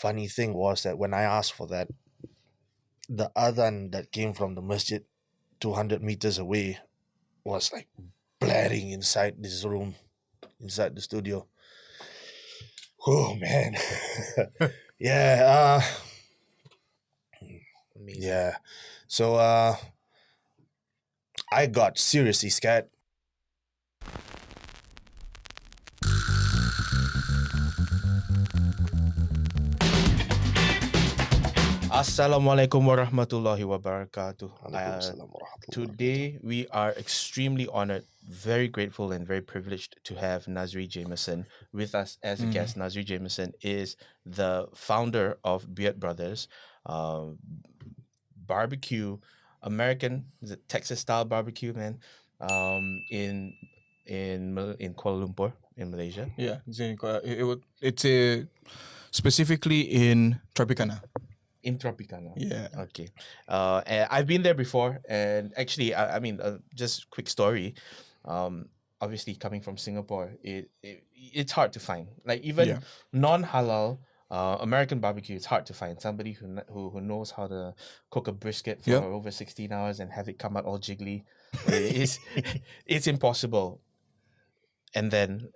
funny thing was that when I asked for that, the adhan that came from the masjid 200 meters away was like blaring inside this room, inside the studio. Oh man. Yeah, Amazing. yeah. So I got seriously scared. Assalamualaikum warahmatullahi wabarakatuh. Waalaikumsalam warahmatullahi Today we are extremely honored, very grateful, and very privileged to have Nazri Jameson with us as a guest. Nazri Jameson is the founder of Beard Brothers barbecue, American, is it Texas style barbecue, man? In Kuala Lumpur, in Malaysia. Yeah, it's specifically in Tropicana. In Tropicana. Yeah. Okay. And I've been there before, and actually, I mean, just quick story. Obviously, coming from Singapore, it's hard to find. Like even non-halal American barbecue, it's hard to find somebody who knows how to cook a brisket for over 16 hours and have it come out all jiggly. It's impossible. And then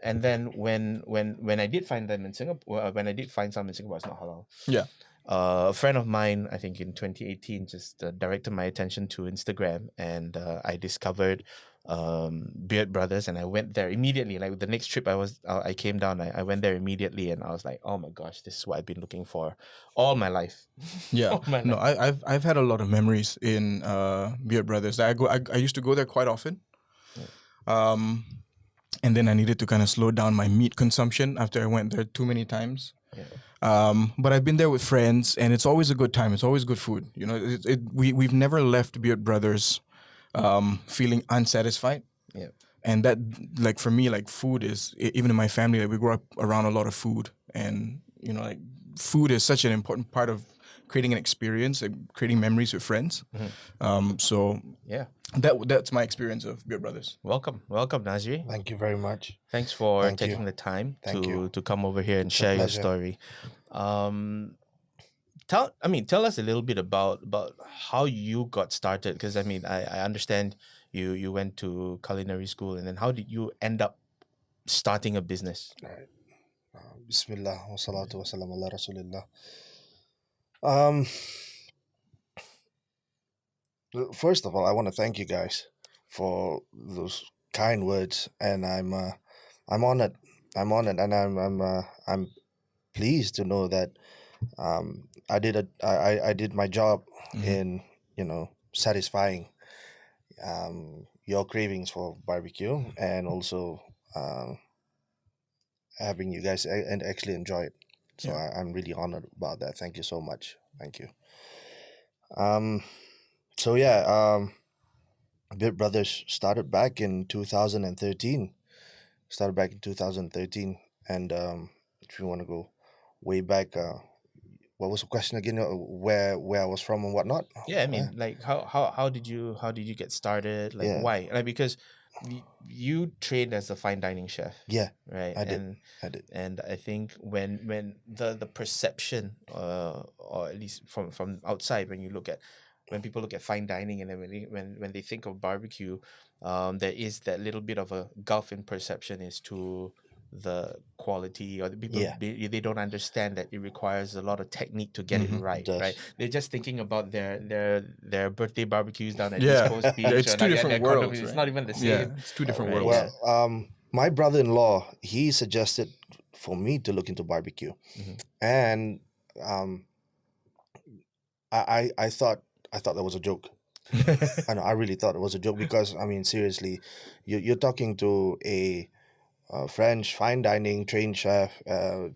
when I did find them in Singapore, when I did find some in Singapore, it's not halal. Yeah. A friend of mine, I think in 2018, just directed my attention to Instagram, and I discovered Beard Brothers, and I went there immediately. Like the next trip I came down, I went there immediately, and I was like, oh my gosh, this is what I've been looking for all my life. Yeah. All my No, life. I've had a lot of memories in Beard Brothers. I used to go there quite often. And then I needed to kind of slow down my meat consumption after I went there too many times. Yeah. But I've been there with friends, and it's always a good time. It's always good food. You know, we've never left Beard Brothers feeling unsatisfied. Yeah. And that, like for me, like food is, even in my family, like we grew up around a lot of food, and you know, like food is such an important part of creating an experience, like creating memories with friends. So Yeah. that's my experience of Beard Brothers. Welcome, Nazri. Thank you very much. Thanks for Thank taking you. the time Thank you. to come over here and a share your pleasure. story. Tell us a little bit about how you got started, because I mean I understand you went to culinary school, and then how did you end up starting a business? Right. Bismillah wa salatu wa salam ala rasulillah. First of all, I want to thank you guys for those kind words, and I'm honored. I'm honored, and I'm pleased to know that I did my job in satisfying your cravings for barbecue, and also having you guys and actually enjoy it. So I'm really honored about that. Thank you so much. Thank you. So yeah, Beard Brothers started back in 2013. And if you want to go way back, what was the question again? Where I was from and whatnot? Yeah, I mean, like how did you get started? Like Yeah. why? Like because you trained as a fine dining chef. Yeah, Right. I did. And I think when the perception, or at least from outside, when people look at fine dining, and then when they think of barbecue, there is that little bit of a gulf in perception as to the quality, or the people they don't understand that it requires a lot of technique to get it right. does. Right. They're just thinking about their birthday barbecues down at Yeah. East Coast Beach. Yeah, it's or two at different their condo. worlds, It's right? not even the same. Yeah, it's two different Right, worlds. Well, my brother-in-law, he suggested for me to look into barbecue, and I thought that was a joke. I know, I really thought it was a joke, because I mean, seriously, you're talking to a French fine dining trained chef,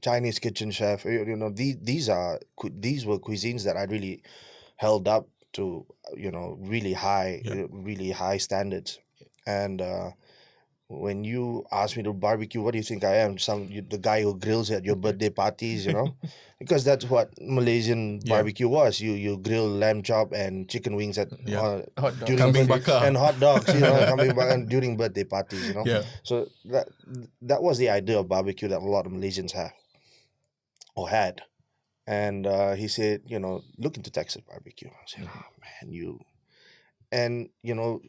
Chinese kitchen chef. You know, these were cuisines that I really held up to, really high standards. And when you ask me to barbecue, what do you think I am? The guy who grills at your birthday parties, because that's what Malaysian barbecue was. You grill lamb chop and chicken wings at Hot dog. during Kambing birthday- bakar. and hot dogs, kambing bakar during birthday parties, Yeah. So that was the idea of barbecue that a lot of Malaysians have or had. And he said, look into Texas barbecue. I said, oh man, and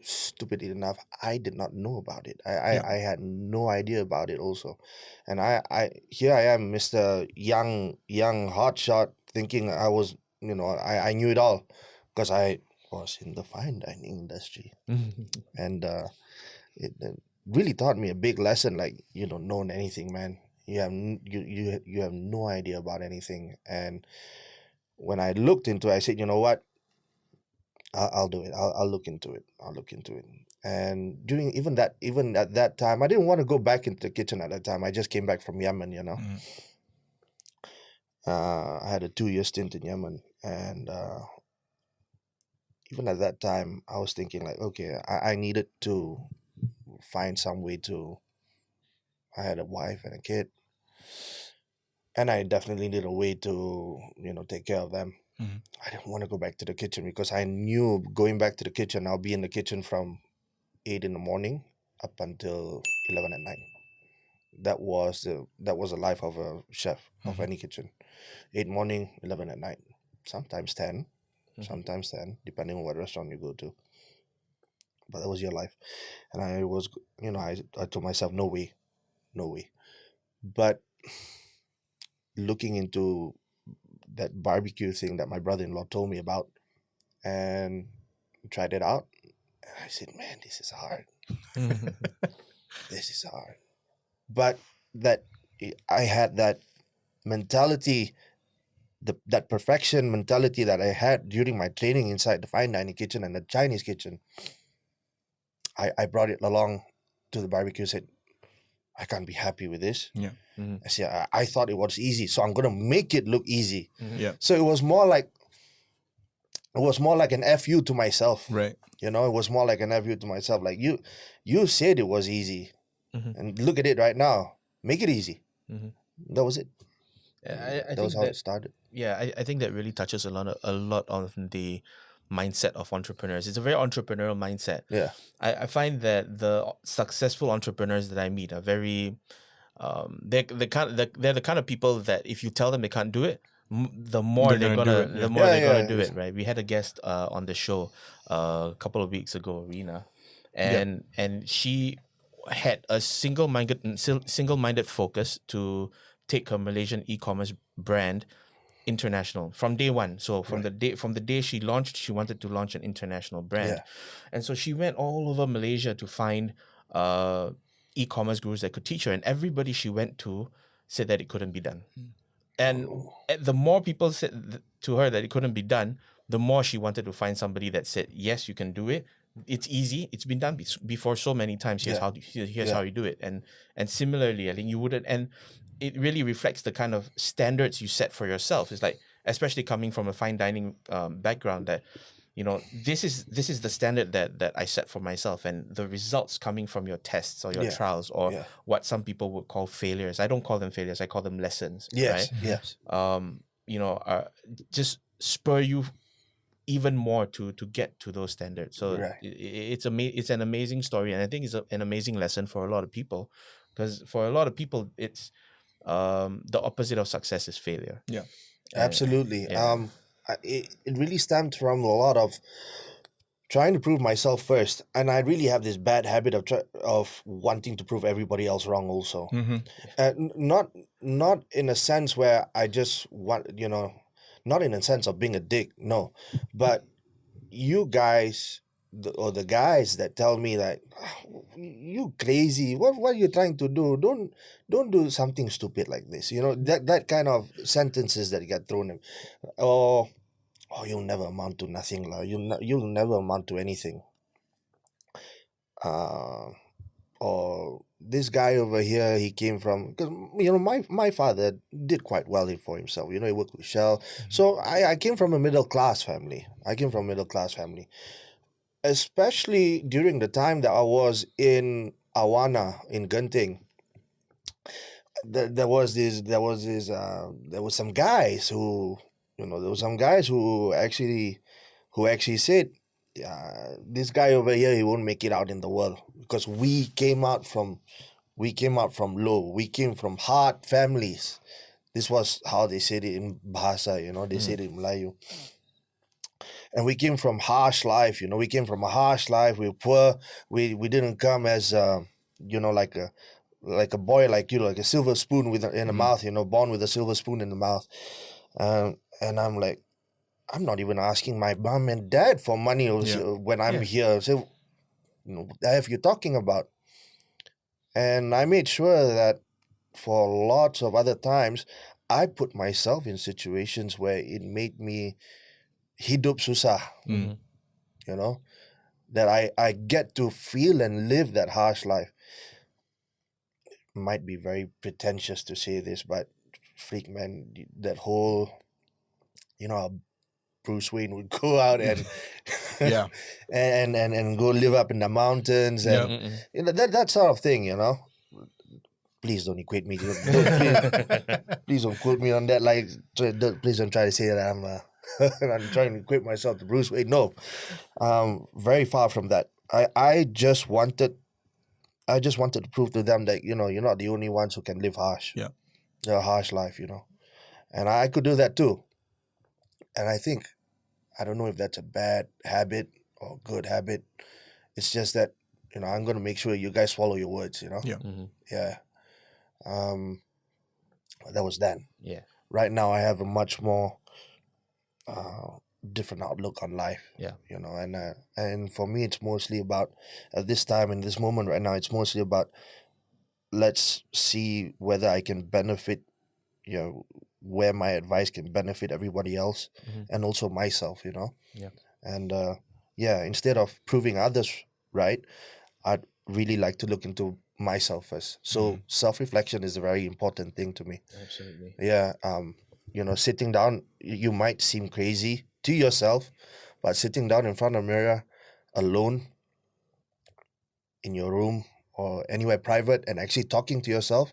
stupidly enough, I did not know about it. I had no idea about it also. And here I am, Mr. Young hotshot, thinking I was, I knew it all because I was in the fine dining industry. And it really taught me a big lesson. Like, you don't know anything, man. You have no idea about anything. And when I looked into it, I said, you know what? I'll do it. I'll look into it. I'll look into it. And even at that time, I didn't want to go back into the kitchen at that time. I just came back from Yemen, I had a 2-year stint in Yemen, and even at that time, I was thinking like, okay, I needed to find some way to. I had a wife and a kid, and I definitely needed a way to, take care of them. I didn't want to go back to the kitchen because I knew going back to the kitchen, I'll be in the kitchen from 8 in the morning up until 11 at night. That was the life of a chef of any kitchen. 8 morning, 11 at night. Sometimes 10, depending on what restaurant you go to. But that was your life. And I was, I told myself, no way. But looking into that barbecue thing that my brother-in-law told me about and tried it out, and I said, man, this is hard. This is hard. But that I had that mentality, that perfection mentality that I had during my training inside the fine dining kitchen and the Chinese kitchen. I brought it along to the barbecue, said, I can't be happy with this. Yeah. I said, I thought it was easy, so I'm going to make it look easy. Yeah. So it was more like an FU to myself. Right. It was more like an FU to myself. Like, you said it was easy. And look at it right now. Make it easy. That was it. I that was how it started. Yeah, I think that really touches a lot on the mindset of entrepreneurs. It's a very entrepreneurial mindset. Yeah. I find that the successful entrepreneurs that I meet are very they're the kind of people that if you tell them they can't do it, the more they're gonna do it, right? We had a guest on the show a couple of weeks ago, Rena, and she had a single-minded focus to take her Malaysian e-commerce brand international from day one. So from the day she launched, she wanted to launch an international brand. And so she went all over Malaysia to find e-commerce gurus that could teach her, and everybody she went to said that it couldn't be done. And the more people said to her that it couldn't be done, the more she wanted to find somebody that said, yes, you can do it. It's easy. It's been done before so many times. Here's how you do it. And similarly, I think you wouldn't. And it really reflects the kind of standards you set for yourself. It's like, especially coming from a fine dining background, that this is the standard that I set for myself, and the results coming from your tests or your trials or what some people would call failures. I don't call them failures. I call them lessons. Yes. Right? Yes. Just spur you even more to get to those standards. So it's an amazing story, and I think it's an amazing lesson for a lot of people, because for a lot of people it's the opposite of success is failure. Yeah, absolutely. It really stemmed from a lot of trying to prove myself first, and I really have this bad habit of wanting to prove everybody else wrong also. Not in a sense where I just want, not in a sense of being a dick, no, but you guys or the guys that tell me that, you crazy, what are you trying to do? Don't do something stupid like this. That kind of sentences that get thrown in. Oh, you'll never amount to nothing, la. You'll never amount to anything. Or this guy over here, he came from, because my father did quite well for himself. He worked with Shell. So I came from a middle class family. Especially during the time that I was in Awana in Genting. There was some guys who actually said, this guy over here, he won't make it out in the world, because we came out from low. We came from hard families. This was how they said it in Bahasa, they said it in Melayu. And we came from harsh life, we came from a harsh life. We were poor. We didn't come as, like a boy, like a silver spoon in the mouth, born with a silver spoon in the mouth. And I'm like, I'm not even asking my mom and dad for money when I'm here. So, what the heck are you talking about? And I made sure that for lots of other times, I put myself in situations where it made me hidup susah, that I get to feel and live that harsh life. Might be very pretentious to say this, but freak, man, that whole, Bruce Wayne would go out and and go live up in the mountains and that sort of thing, Please don't equate me. Please don't quote me on that. Like, please don't try to say that I'm trying to equate myself to Bruce Wayne. No, very far from that. I just wanted to prove to them that you're not the only ones who can live harsh. Yeah, a harsh life, and I could do that too. And I don't know if that's a bad habit or good habit. It's just that I'm gonna make sure you guys swallow your words. Yeah. That was then. Yeah. Right now, I have a much more different outlook on life. Yeah. And for me, it's mostly about at this time in this moment right now. It's mostly about let's see whether I can benefit. Where my advice can benefit everybody else and also myself. Yeah. And instead of proving others right, I'd really like to look into myself first. So self-reflection is a very important thing to me. Absolutely. Yeah. Sitting down, you might seem crazy to yourself, but sitting down in front of a mirror alone in your room or anywhere private and actually talking to yourself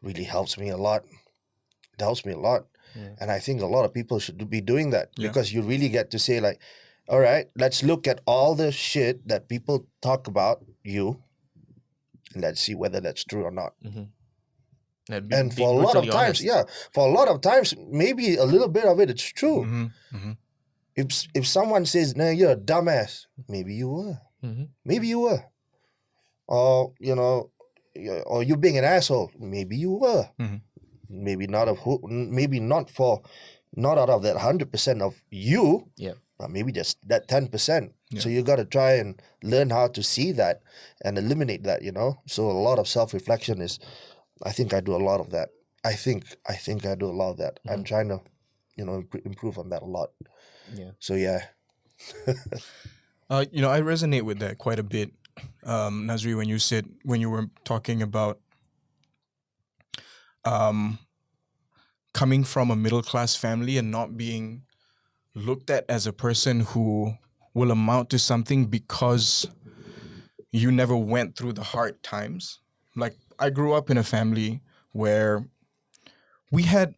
really helps me a lot. It helps me a lot. Yeah. And I think a lot of people should be doing that because you really get to say like, all right, let's look at all the shit that people talk about you. Let's see whether that's true or not. And for a lot of times, maybe a little bit of it, it's true. If someone says, "No, you're a dumbass," maybe you were. Maybe you were. Or or you being an asshole, maybe you were. Maybe not out of that 100% of you. Yeah. But maybe just that 10%. So you got to try and learn how to see that and eliminate that, So a lot of self-reflection is, I think I do a lot of that. I think I do a lot of that. I'm trying to, improve on that a lot. Yeah. So yeah. I resonate with that quite a bit, Nazri, when you were talking about coming from a middle-class family and not being looked at as a person who will amount to something because you never went through the hard times. Like, I grew up in a family where we had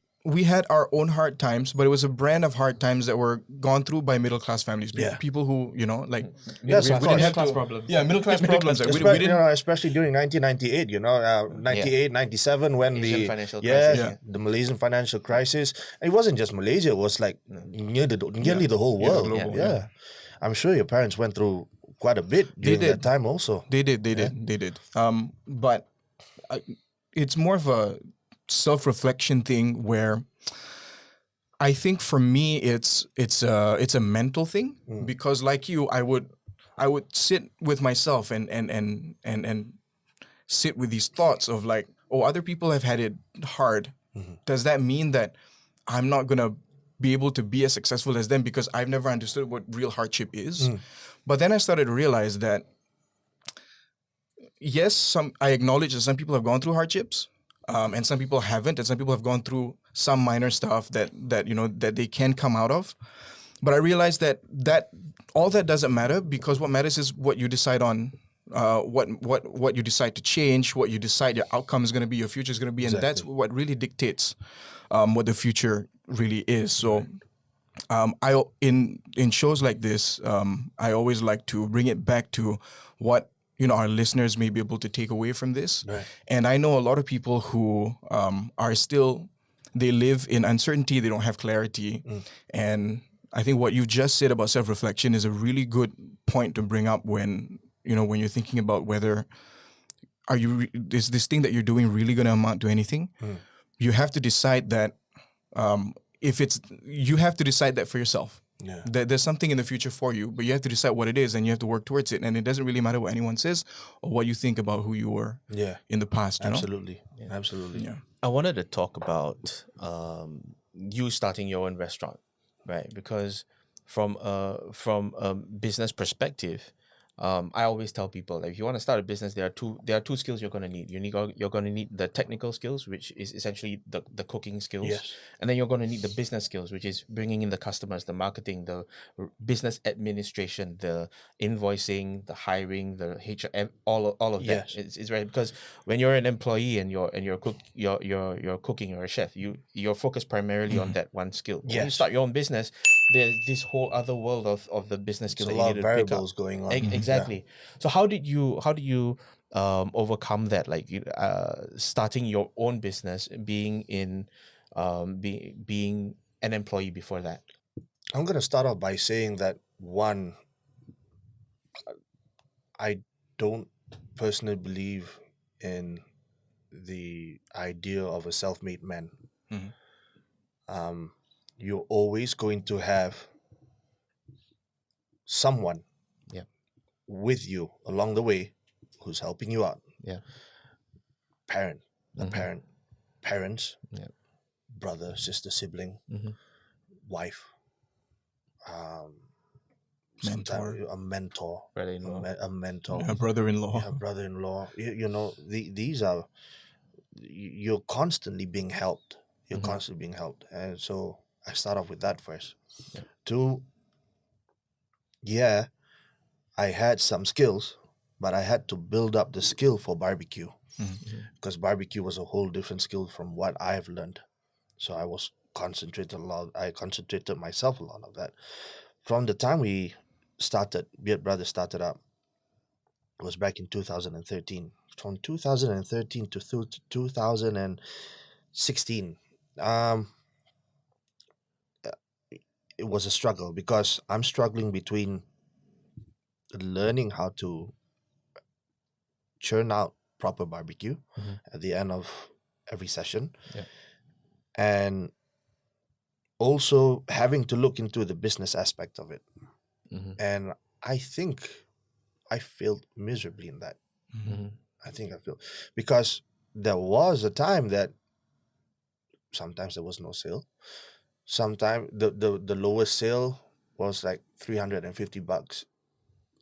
our own hard times, but it was a brand of hard times that were gone through by middle-class families. People who, like... Yes, of course. Middle-class problems. Yeah, middle-class problems. Like, especially during 1998, 98, 97, when Asian financial crisis. the Malaysian financial crisis. It wasn't just Malaysia, it was like nearly the whole world. global, I'm sure your parents went through quite a bit during that time also. They did. But it's more of a self-reflection thing where I think for me it's a mental thing because like you, I would sit with myself and sit with these thoughts of like, oh, other people have had it hard. Does that mean that I'm not gonna be able to be as successful as them because I've never understood what real hardship is? But then I started to realize that yes, I acknowledge that some people have gone through hardships, and some people haven't, and some people have gone through some minor stuff that they can come out of. But I realized that all that doesn't matter because what matters is what you decide on, what you decide to change, what you decide your outcome is going to be, your future is going to be, and that's what really dictates what the future really is. So, I in shows like this, I always like to bring it back to what our listeners may be able to take away from this. Right. And I know a lot of people who are still they live in uncertainty, they don't have clarity. And I think what you've just said about self-reflection is a really good point to bring up when you're thinking about whether is this thing that you're doing really going to amount to anything? You have to decide that you have to decide that for yourself. Yeah. That there's something in the future for you, but you have to decide what it is and you have to work towards it. And it doesn't really matter what anyone says or what you think about who you were in the past. Absolutely. Absolutely. Yeah. I wanted to talk about you starting your own restaurant, right? Because from a business perspective, I always tell people, like, if you want to start a business, there are two skills you're going to need. You're going to need the technical skills, which is essentially the cooking skills, Yes. and then you're going to need the business skills, which is bringing in the customers, the marketing, the business administration, the invoicing, the hiring, the HR, all of that. Yes. It's right, because when you're an employee and you're cooking, you're a chef, you're focused primarily on that one skill. When you Yes. start your own business, there's this whole other world of the business skills There's a that lot you of need to pick up. variables going on. Exactly. So how did you overcome that? Like starting your own business, being being an employee before that. I'm going to start off by saying that, one, I don't personally believe in the idea of a self-made man. You're always going to have someone with you along the way who's helping you out. Parents, brother, sister, sibling, wife, Mentor. a mentor, Brother-in-law. a mentor, A brother-in-law. brother-in-law. These are, you're constantly being helped. You're constantly being helped. And so I start off with that first. Two, I had some skills, but I had to build up the skill for barbecue, because barbecue was a whole different skill from what I've learned. So I was concentrated a lot. I concentrated myself a lot of that. From the time we started, Beard Brothers started up, it was back in 2013. From 2013 to 2016, it was a struggle, because I'm struggling between learning how to churn out proper barbecue at the end of every session, and also having to look into the business aspect of it. And I think I failed miserably in that. I think I failed, because there was a time that sometimes there was no sale. Sometimes the lowest sale was like $350,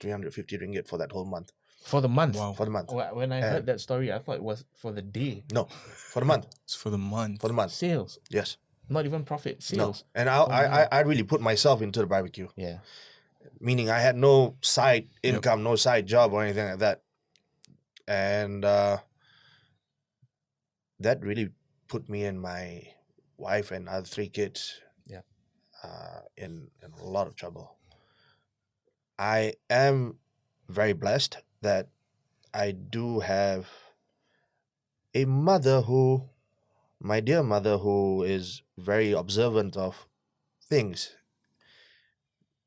350 ringgit for that whole month. For the month. Wow. For the month. When I heard that story, I thought it was for the day. No, for the month. It's for the month. For the month. Sales. Yes. Not even profit. No. Sales. And man. I really put myself into the barbecue. Yeah. Meaning I had no side income, no side job or anything like that. And that really put me and my wife and other 3 kids in a lot of trouble. I am very blessed that I do have a mother my dear mother, who is very observant of things,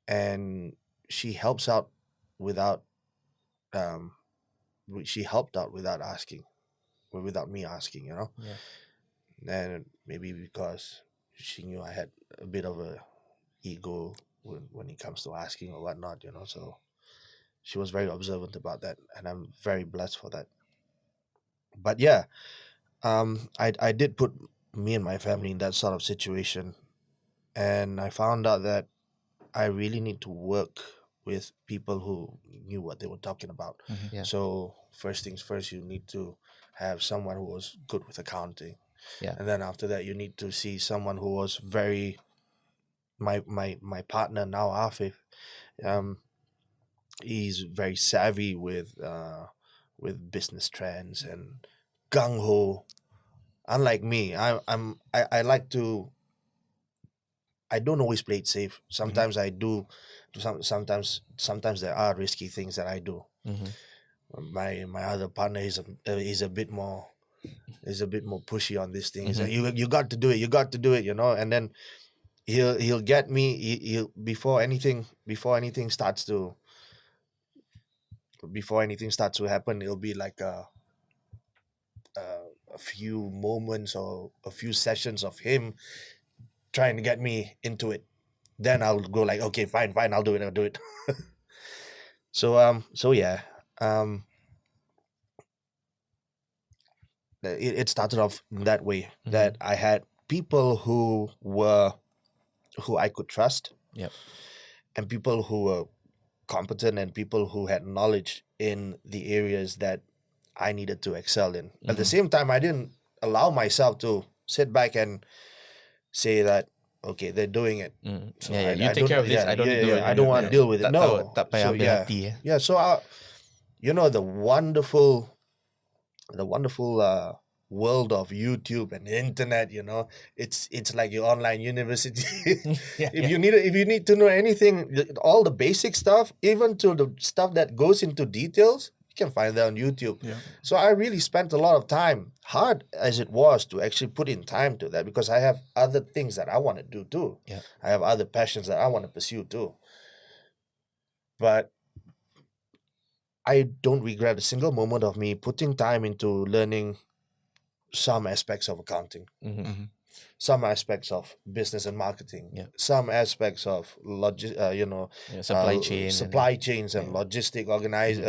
and she helps out without she helped out without asking, or without me asking, and maybe because she knew I had a bit of a ego when it comes to asking or whatnot, so she was very observant about that, and I'm very blessed for that. But I did put me and my family in that sort of situation, and I found out that I really need to work with people who knew what they were talking about. Yeah. So first things first, you need to have someone who was good with accounting. Yeah. And then after that, you need to see someone who was very, my partner now, Afif, he's very savvy with business trends and gung ho. Unlike me, I like to. I don't always play it safe. Sometimes I do. Sometimes there are risky things that I do. My other partner is a bit more is a bit more pushy on this thing. He's like, you got to do it, you know. And then he'll get me. He'll before anything starts to happen, it'll be like a few moments or a few sessions of him trying to get me into it. Then I'll go like, okay, fine, I'll do it. So yeah, it started off that way, that I had people who I could trust, and people who were competent, and people who had knowledge in the areas that I needed to excel in. At the same time, I didn't allow myself to sit back and say that, okay, they're doing it. So you take care of this. I don't do it. I don't want to deal with it. No. So, yeah. So the wonderful world of YouTube and internet, it's like your online university. If you need to know anything, all the basic stuff, even to the stuff that goes into details, you can find that on YouTube. So I really spent a lot of time, hard as it was to actually put in time to that, because I have other things that I want to do too. I have other passions that I want to pursue too. But I don't regret a single moment of me putting time into learning some aspects of accounting, some aspects of business and marketing, some aspects of supply chains and logistics organizing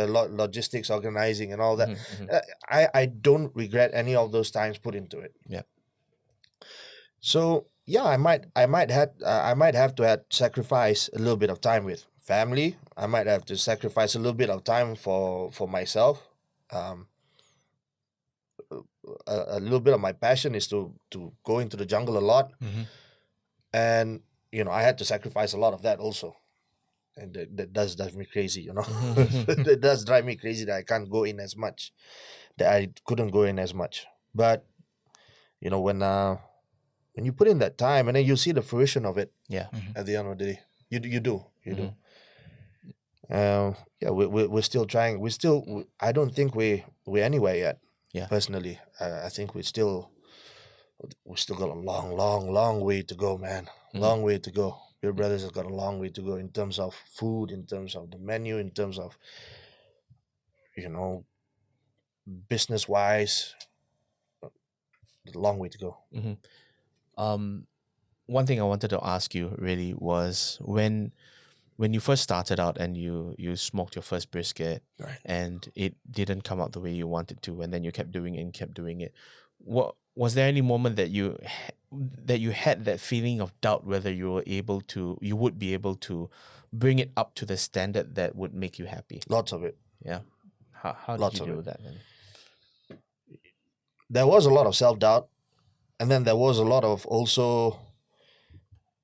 and all that. I don't regret any of those times put into it. So I might have to sacrifice a little bit of time with family. I might have to sacrifice a little bit of time for myself. A little bit of my passion is to go into the jungle a lot, and I had to sacrifice a lot of that also, and that does drive me crazy. It does drive me crazy that I can't go in as much, that I couldn't go in as much. But when you put in that time, and then you see the fruition of it, at the end of the day, you do. We're still trying. I don't think we're anywhere yet. Personally, I think we still got a long way to go, man. Long way to go. Beard Brothers has got a long way to go in terms of food, in terms of the menu, in terms of business wise. Long way to go. One thing I wanted to ask you really was when you first started out and you smoked your first brisket, and it didn't come out the way you wanted to, and then you kept doing it. What was there any moment that you had that feeling of doubt whether you would be able to bring it up to the standard that would make you happy? Lots of it. Yeah. How did you deal with that then? There was a lot of self-doubt, and then there was a lot of also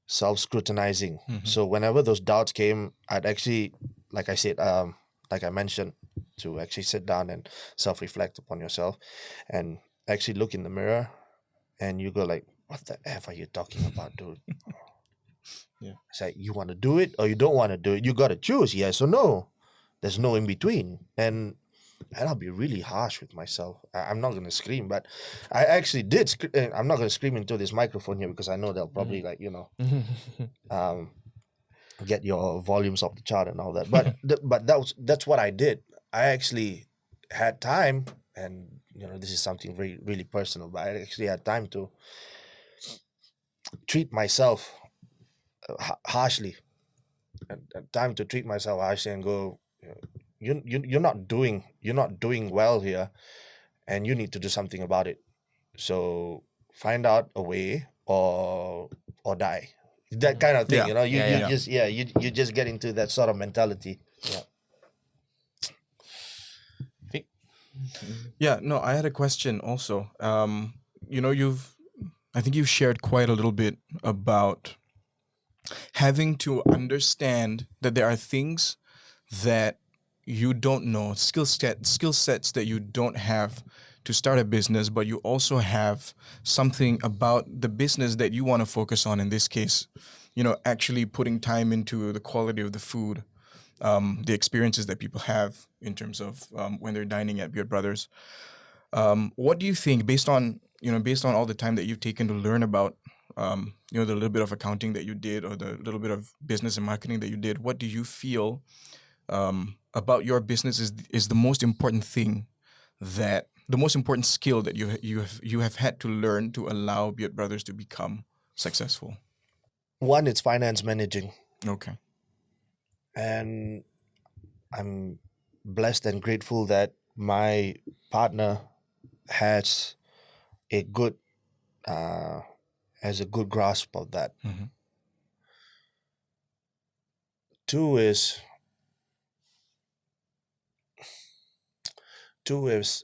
self-scrutinizing. So whenever those doubts came, I'd actually, like I said, like I mentioned, to actually sit down and self-reflect upon yourself and actually look in the mirror, and you go like, what the F are you talking about, dude? It's like, you want to do it or you don't want to do it. You got to choose, yes or no. There's no in between. And I'll be really harsh with myself. I'm not going to scream, but I actually did. I'm not going to scream into this microphone here because I know they'll probably get your volumes off the chart and all that. But that's what I did. I actually had time, and this is something very, really personal, but I actually had time to treat myself harshly, and time to treat myself harshly and go, you're not doing well here, and you need to do something about it. So find out a way or die. That kind of thing, you just get into that sort of mentality. I had a question also. I think you've shared quite a little bit about having to understand that there are things that you don't know, skill sets that you don't have to start a business, but you also have something about the business that you want to focus on. In this case, actually putting time into the quality of the food, the experiences that people have in terms of when they're dining at Beard Brothers. What do you think, based on all the time that you've taken to learn about, the little bit of accounting that you did, or the little bit of business and marketing that you did? What do you feel about your business is the most important thing, that the most important skill that you have had to learn to allow Beard Brothers to become successful? One, it's finance managing. Okay. And I'm blessed and grateful that my partner has a good grasp of that. Mm-hmm. Two is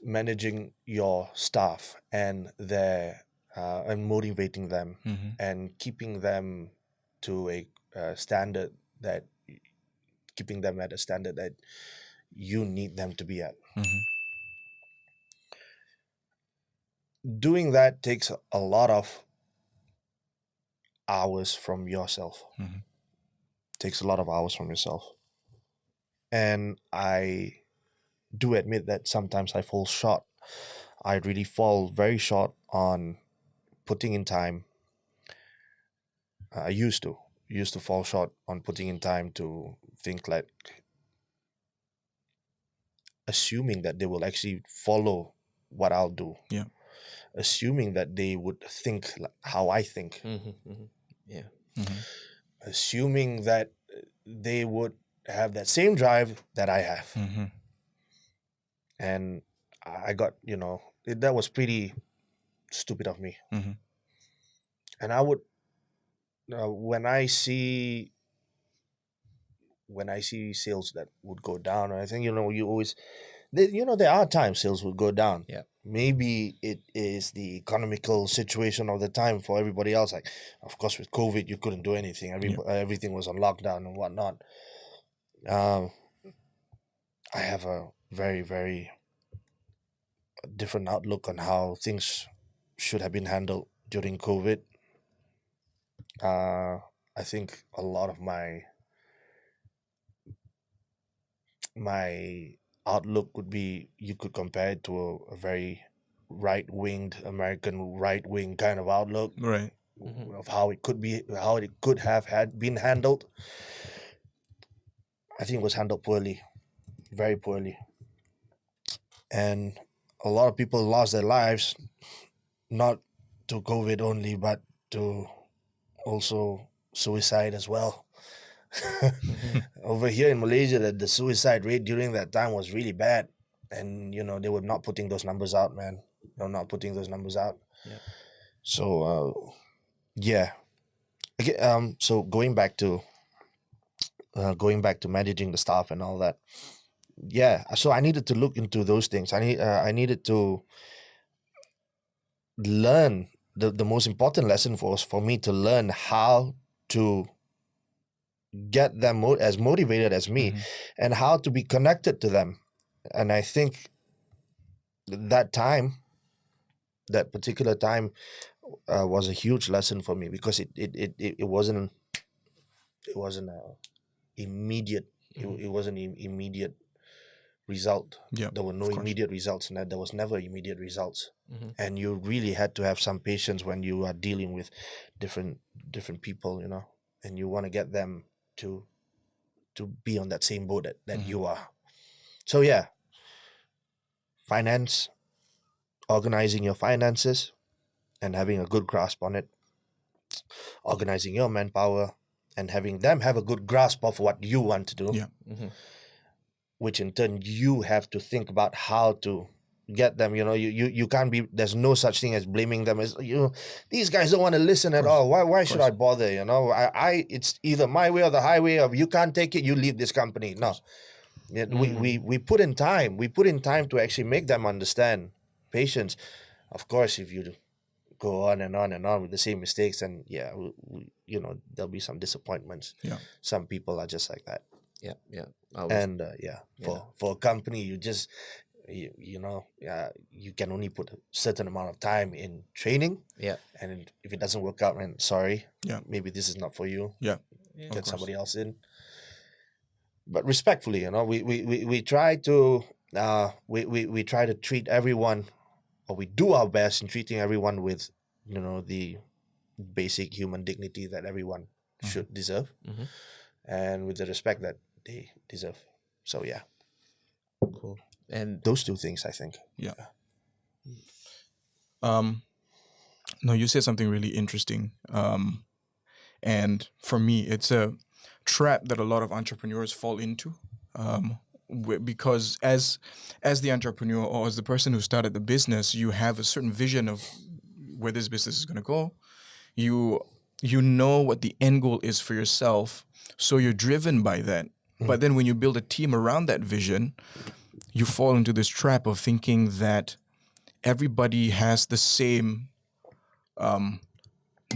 managing your staff and and motivating them, Mm-hmm. and keeping them to a standard that you need them to be at. Mm-hmm. Doing that takes a lot of hours from yourself. Mm-hmm. Takes a lot of hours from yourself. And I do admit that sometimes I fall short. I really fall very short on putting in time. I used to fall short on putting in time to think, like, assuming that they will actually follow what I'll do. Yeah. Assuming that they would think like how I think. Mm-hmm, mm-hmm. Yeah. Mm-hmm. Assuming that they would have that same drive that I have. Mm-hmm. And I got, that was pretty stupid of me. Mm-hmm. And I would, when I see sales that would go down, I think, you always, there are times sales would go down. Yeah. Maybe it is the economical situation of the time for everybody else. Like, of course, with COVID, you couldn't do anything. Everything was on lockdown and whatnot. I have a very, very different outlook on how things should have been handled during COVID. I think a lot of my outlook would be, you could compare it to a very right-winged American right-wing kind of outlook, Right. Mm-hmm. of how it could have been handled. I think it was handled poorly, very poorly, and a lot of people lost their lives, not to COVID only, but to also suicide as well. Mm-hmm. Over here in Malaysia, the suicide rate during that time was really bad, and they were not putting those numbers out, man. They're not putting those numbers out. Yeah. So yeah. Okay, so going back to managing the staff and all that. Yeah. So I needed to look into those things. I needed to learn the most important lesson for me to learn how to get them as motivated as me, Mm-hmm. and how to be connected to them. And I think that particular time was a huge lesson for me, because it wasn't immediate. Mm-hmm. It wasn't immediate result. Yeah. There were no of course. immediate results, and there was never immediate results. Mm-hmm. And you really had to have some patience when you are dealing with different people, and you want to get them to be on that same boat that Mhm. you are. So yeah, finance, organizing your finances and having a good grasp on it, organizing your manpower and having them have a good grasp of what you want to do. Yeah. Mm-hmm. Which in turn you have to think about how to get them. You can't be, there's no such thing as blaming them as, these guys don't want to listen at all. Why should I bother? It's either my way or the highway. Of you can't take it, you leave this company. No. Yeah, we put in time. We put in time to actually make them understand. Patience. Of course, if you go on and on and on with the same mistakes, and yeah, there'll be some disappointments. Yeah. Some people are just like that. Yeah. Yeah. And for a company, you just you can only put a certain amount of time in training. Yeah. And if it doesn't work out, man, sorry. Yeah. Maybe this is not for you. Yeah. Yeah. Get course. somebody else in. But respectfully, we try to we try to treat everyone we do our best in treating everyone with, the basic human dignity that everyone should deserve, and with the respect that they deserve. So yeah, Cool. And those two things, I think. Yeah. No, you said something really interesting. And for me, it's a trap that a lot of entrepreneurs fall into. Because as the entrepreneur or as the person who started the business, you have a certain vision of where this business is going to go. You know what the end goal is for yourself, so you're driven by that. But then when you build a team around that vision, you fall into this trap of thinking that everybody has the same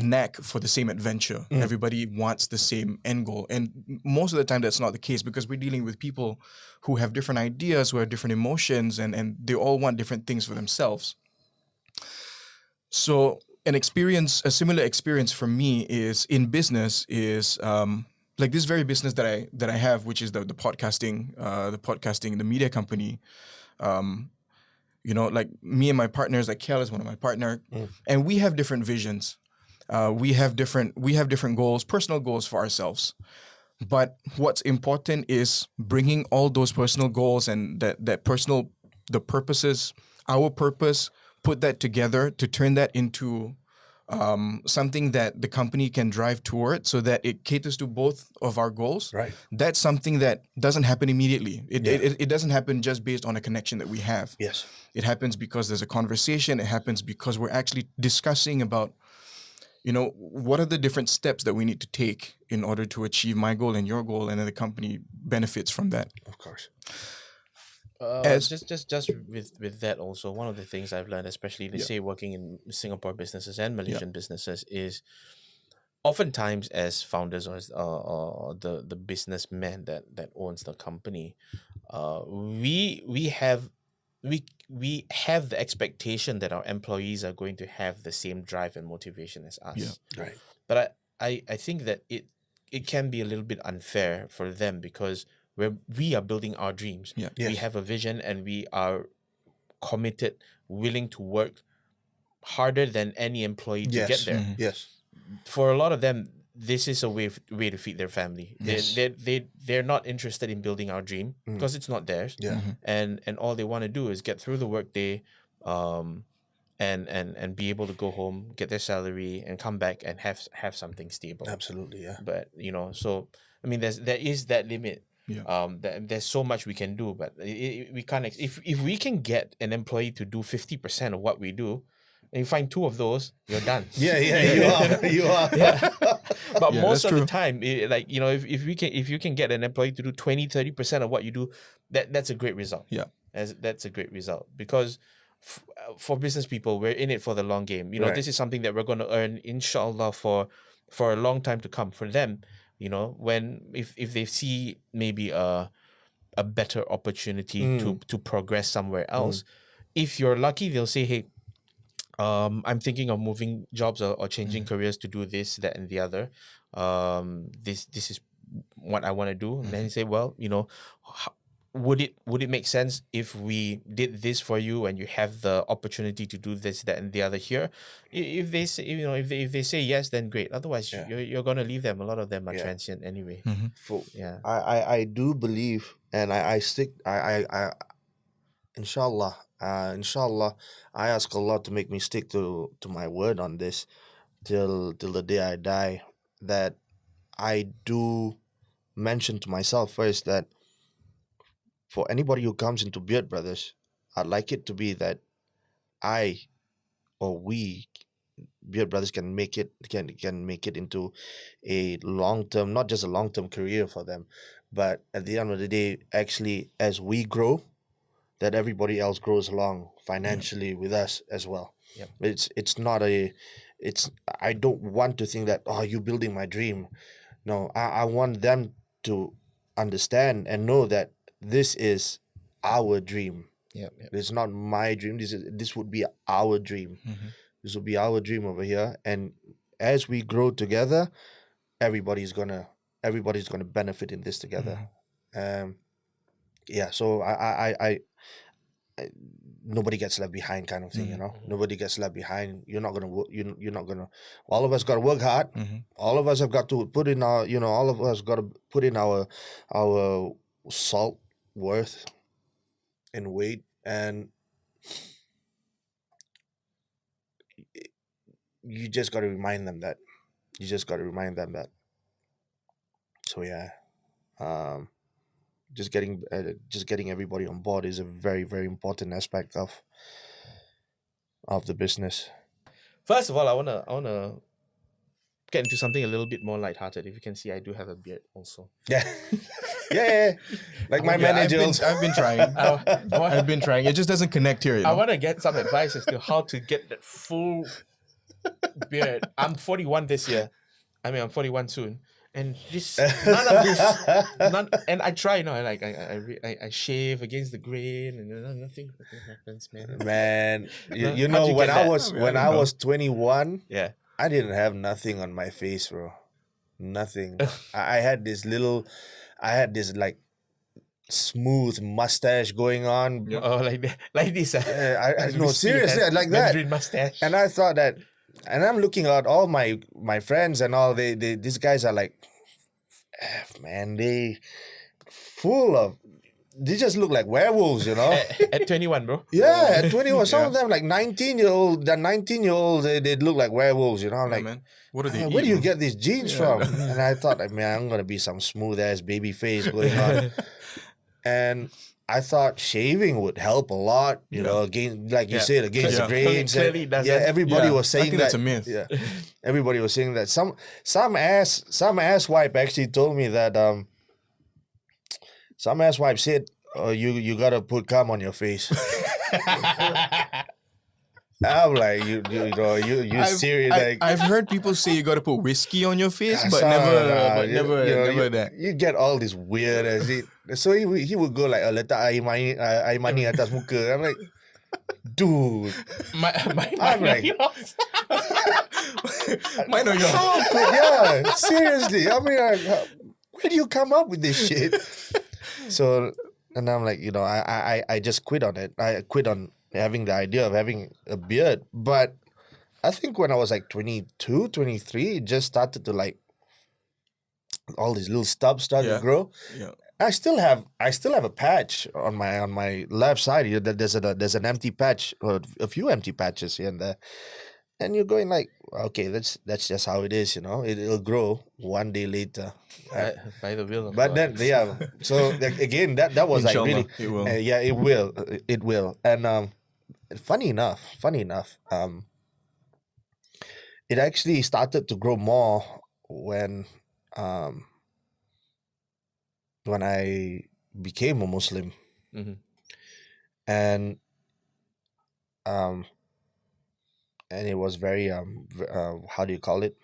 knack for the same adventure. Everybody wants the same end goal. And most of the time that's not the case, because we're dealing with people who have different ideas, who have different emotions, and they all want different things for themselves. So a similar experience for me is in business is like this very business that I have, which is the podcasting, the media company. Like me and my partners, like Kel is one of my partner, and we have different visions. We have different goals, personal goals for ourselves. But what's important is bringing all those personal goals and the purposes, our purpose, put that together to turn that into something that the company can drive toward, so that it caters to both of our goals. Right. That's something that doesn't happen immediately. It doesn't happen just based on a connection that we have. Yes. It happens because there's a conversation. It happens because we're actually discussing about, what are the different steps that we need to take in order to achieve my goal and your goal, and then the company benefits from that. Of course. Just with that also, one of the things I've learned, especially say working in Singapore businesses and Malaysian businesses, is oftentimes as founders or the businessman that owns the company, we have the expectation that our employees are going to have the same drive and motivation as us. Yeah. Right. But I think that it can be a little bit unfair for them, because we are building our dreams. Yeah. Yes. We have a vision, and we are committed, willing to work harder than any employee to get there. Yes. For a lot of them, this is a way to feed their family. Yes. They're not interested in building our dream because it's not theirs. Yeah. And all they want to do is get through the workday, and be able to go home, get their salary, and come back and have something stable. Absolutely. Yeah. But so I mean, there is that limit. Yeah. There's so much we can do, but we can't. If we can get an employee to do 50% of what we do, and you find 2 of those, you're done. Yeah. You are. Yeah. But most of true. the time, if you can get an employee to do 20-30% of what you do, that's a great result. Yeah. That's a great result, because for business people, we're in it for the long game. Right. This is something that we're going to earn, inshallah, for a long time to come. For them, if they see maybe a better opportunity to progress somewhere else, if you're lucky, they'll say, hey, I'm thinking of moving jobs or changing careers to do this, that, and the other. This is what I want to do. And then you say, well, would it make sense if we did this for you and you have the opportunity to do this, that, and the other here? If they say, if they say yes, then great. Otherwise, you're gonna leave them. A lot of them are transient anyway. Yeah. I do believe, and I stick. I inshallah, I ask Allah to make me stick to my word on this till the day I die. That I do mention to myself first that for anybody who comes into Beard Brothers, I'd like it to be that we, Beard Brothers, can make it into a long-term, not just a long-term career for them, but at the end of the day, actually, as we grow, that everybody else grows along financially with us as well. Yep. I don't want to think that, you're building my dream. No, I want them to understand and know that this is our dream. Yeah. It's not my dream. This would be our dream. This would be our dream over here. And as we grow together, everybody's gonna benefit in this together. So I nobody gets left behind kind of thing, you know. Nobody gets left behind. You're not gonna work. You're not gonna. All of us got to work hard. All of us have got to put in our, all of us got to put in our salt worth and weight, and you just got to remind them that. You just got to remind them that. So yeah, just getting everybody on board is a very, very important aspect of the business. First of all, I wanna get into something a little bit more lighthearted. If you can see, I do have a beard also. Yeah, yeah. Like my manager. I've been trying. I've been trying. It just doesn't connect here. I want to get some advice as to how to get that full beard. I'm 41 this year. I'm 41 soon. And this, none of this, and I try, I shave against the grain, and nothing happens, man. Man, when I was 21, yeah, I didn't have nothing on my face, bro. Nothing. I had this like smooth mustache going on. Oh, like this. No, seriously, like that. Mandarin mustache. And I thought that. And I'm looking at all my friends and all. These guys are like, man, they just look like werewolves, you know. At 21, bro. Yeah, at 21. Some of them like 19-year-old. The 19-year-olds, they look like werewolves, you know. I'm like, man, what are they? Where do you get these genes from? And I thought, man, I'm gonna be some smooth ass baby face going on. And I thought shaving would help a lot, you know, against, like you said, against the grains. Everybody was saying that. That's a myth. Yeah, everybody was saying that. Some ass wipe actually told me that. Some ass wipe said, "Oh, you gotta put cum on your face." I'm like, you serious? Like, I've heard people say you gotta put whiskey on your face, but never that. You get all this weird as it. So he would go like, letak air mani atas muka. I'm like, dude. I'm like, mine or yours? Yeah, seriously. I mean, where do you come up with this shit? So, and I'm like, I just quit on it. I quit on having the idea of having a beard. But I think when I was like 22, 23, it just started to like, all these little stubs started to grow. Yeah. I still have a patch on my left side here. There's an empty patch, or a few empty patches here and there. And you're going like, okay, that's just how it is, you know. It'll grow one day later. By the will of But God. then, so again, that was like really, it will. It will. And funny enough, it actually started to grow more when I became a Muslim, and it was very how do you call it?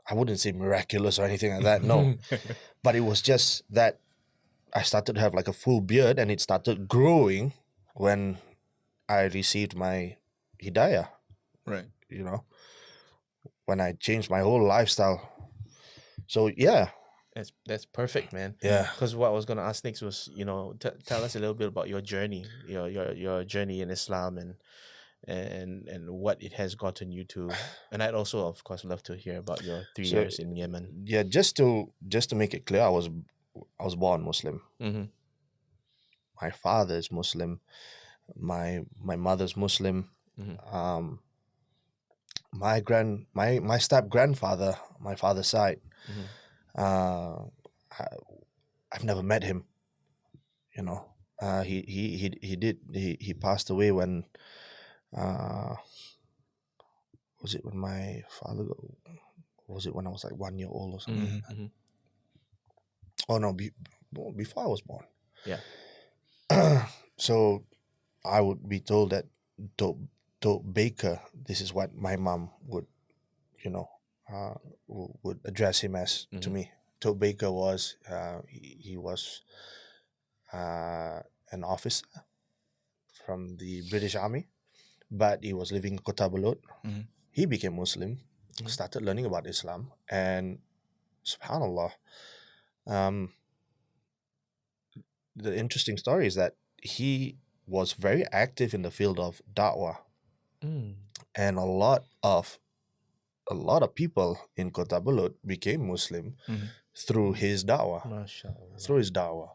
I wouldn't say miraculous or anything like that, no. But it was just that I started to have like a full beard, and it started growing when I received my hidayah. Right. You know, when I changed my whole lifestyle. So yeah. That's perfect, man. Yeah. Because what I was gonna ask next was, tell us a little bit about your journey, your journey in Islam, and what it has gotten you to. And I'd also, of course, love to hear about your 3 years in Yemen. Yeah, just to make it clear, I was born Muslim. My father is Muslim. My mother's Muslim. My step grandfather, my father's side. I've never met him. You know, he passed away when. Was it when my father? Was it when I was like 1 year old or something? Oh no, before I was born. Yeah. So I would be told that Dope Baker. This is what my mom would, would address him as to me. Dope Baker was he was an officer from the British Army, but he was living in Kota Belud. He became Muslim, started learning about Islam, and subhanallah, the interesting story is that he was very active in the field of da'wah, Mm. and a lot of people in Kota Belud became Muslim through his da'wah, MashaAllah. through his da'wah.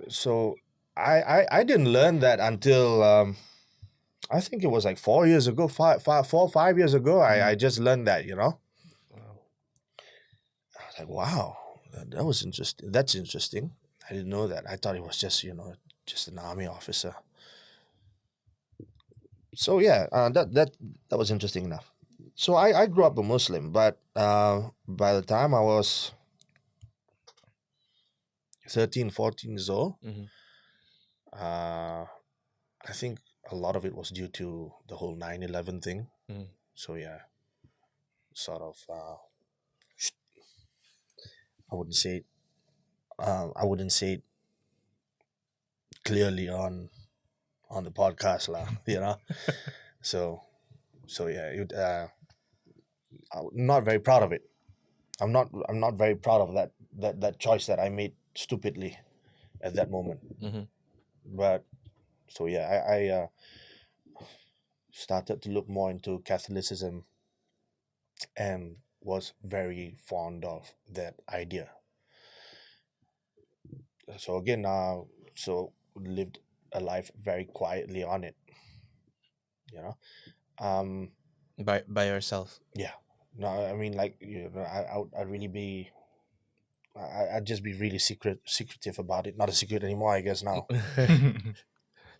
So I didn't learn that until I think it was like 4 years ago, 5 years ago. I just learned that, you know. Wow. I was like, wow, that was interesting. That's interesting. I didn't know that. I thought it was just, you know, just an army officer. So yeah, that was interesting enough. So I grew up a Muslim, but by the time I was 13, 14 years old, Mhm. I think a lot of it was due to the whole 9/11 thing. Mm. So yeah, sort of. I wouldn't say it. I wouldn't say it clearly on the podcast, lah. You know. So yeah, I'm not very proud of it. I'm not very proud of that choice that I made stupidly at that moment. Mhm. But so yeah, I started to look more into Catholicism and was very fond of that idea. So again, so lived a life very quietly on it. You know, By yourself. yeah. No, I mean, like, you know, I'd really be, I'd just be really secretive about it. Not a secret anymore, I guess now.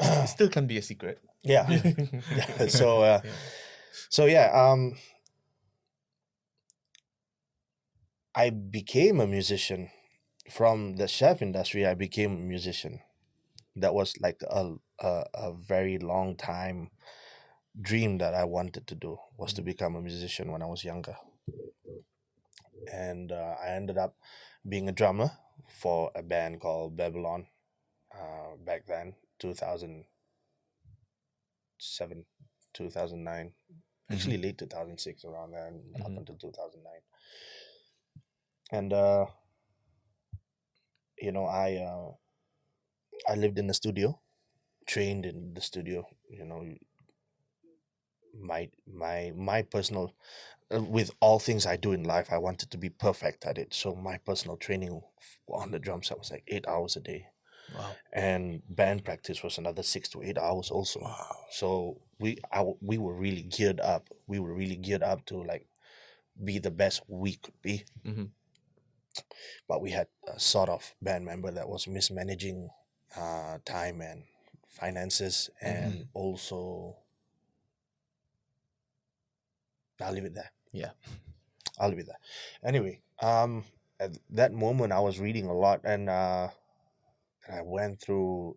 It still can be a secret. Yeah. Yeah. So yeah, I became a musician from the chef industry. I became a musician. That was like a very long time dream that I wanted to do, was to become a musician when I was younger. And I ended up being a drummer for a band called Babylon back then, 2007, 2009, actually late 2006, around there, up until 2009. And you know, I lived in the studio, trained in the studio. You know, my personal, with all things I do in life, I wanted to be perfect at it. So my personal training on the drum set was like 8 hours a day. Wow. And band practice was another 6 to 8 hours also. Wow. So we were really geared up. We were really geared up to like be the best we could be. Mm-hmm. But we had a sort of band member that was mismanaging time and finances, and also I'll leave it there. Yeah. I'll leave it there. Anyway, at that moment I was reading a lot, and I went through.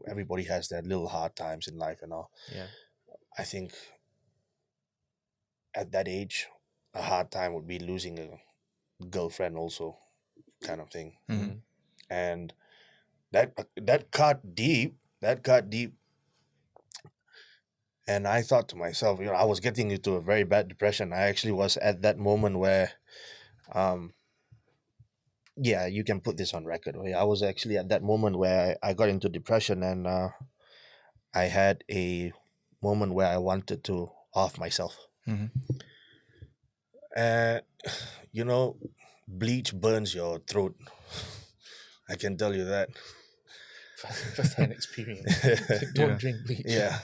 Everybody has their little hard times in life and all. Yeah. I think at that age, a hard time would be losing a girlfriend, also, kind of thing. Mm-hmm. And that cut deep. That cut deep. And I thought to myself, you know, I was getting into a very bad depression. I actually was at that moment where, yeah, you can put this on record. I was actually at that moment where I got into depression, and I had a moment where I wanted to off myself. You know, bleach burns your throat. I can tell you that. First-hand experience. Don't drink bleach. Yeah.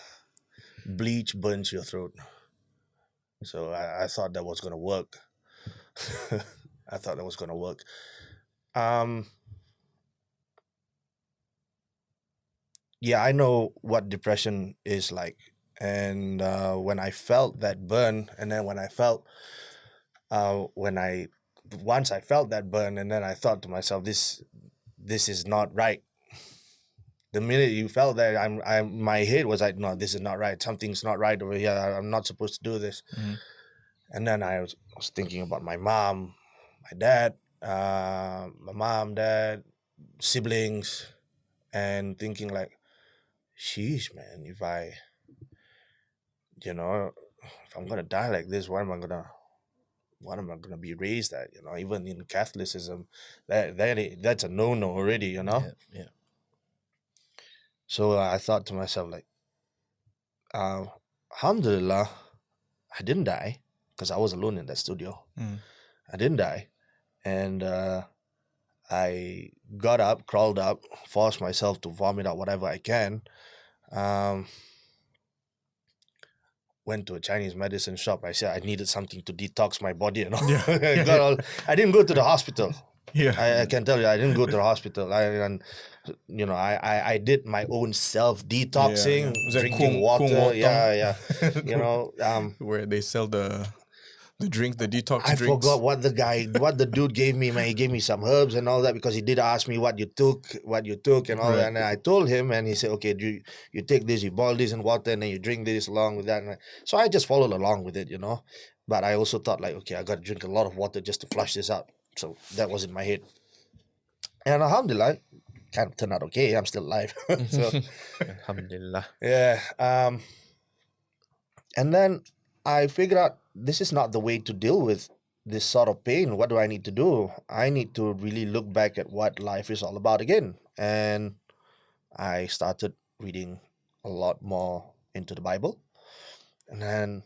Bleach burns your throat. So I thought that was going to work. I thought that was going to work. Yeah, I know what depression is like. And when I felt that burn, and then when I felt, once I felt that burn, and then I thought to myself, this is not right. The minute you felt that, my head was like, no, this is not right. Something's not right over here. I'm not supposed to do this. And then I was thinking about my mom, my dad, my mom, dad, siblings, and thinking like, sheesh, man, if I'm gonna die like this, what am I gonna be raised at? You know, even in Catholicism, that's a no-no already. You know. Yeah. So I thought to myself, like, alhamdulillah, I didn't die because I was alone in that studio. I didn't die. And I got up, crawled up, forced myself to vomit out whatever I can. Went to a Chinese medicine shop. I said I needed something to detox my body and all. Yeah. I didn't go to the hospital. Yeah. I can tell you, I didn't go to the hospital. I did my own self detoxing, Yeah. Was that drinking Kung water. Wotong? Yeah. Where they sell the drink, the detox I drinks. forgot what the dude gave me, man. He gave me some herbs and all that because he did ask me what you took and all that. And then I told him, and he said, okay, you take this, you boil this in water, and then you drink this along with that. So I just followed along with it, But I also thought, like, okay, I got to drink a lot of water just to flush this out. So that was in my head. And alhamdulillah, kind of turned out okay. I'm still alive. So, Alhamdulillah. yeah. And then I figured out this is not the way to deal with this sort of pain. What do I need to do? I need to really look back at what life is all about again. And I started reading a lot more into the Bible. And then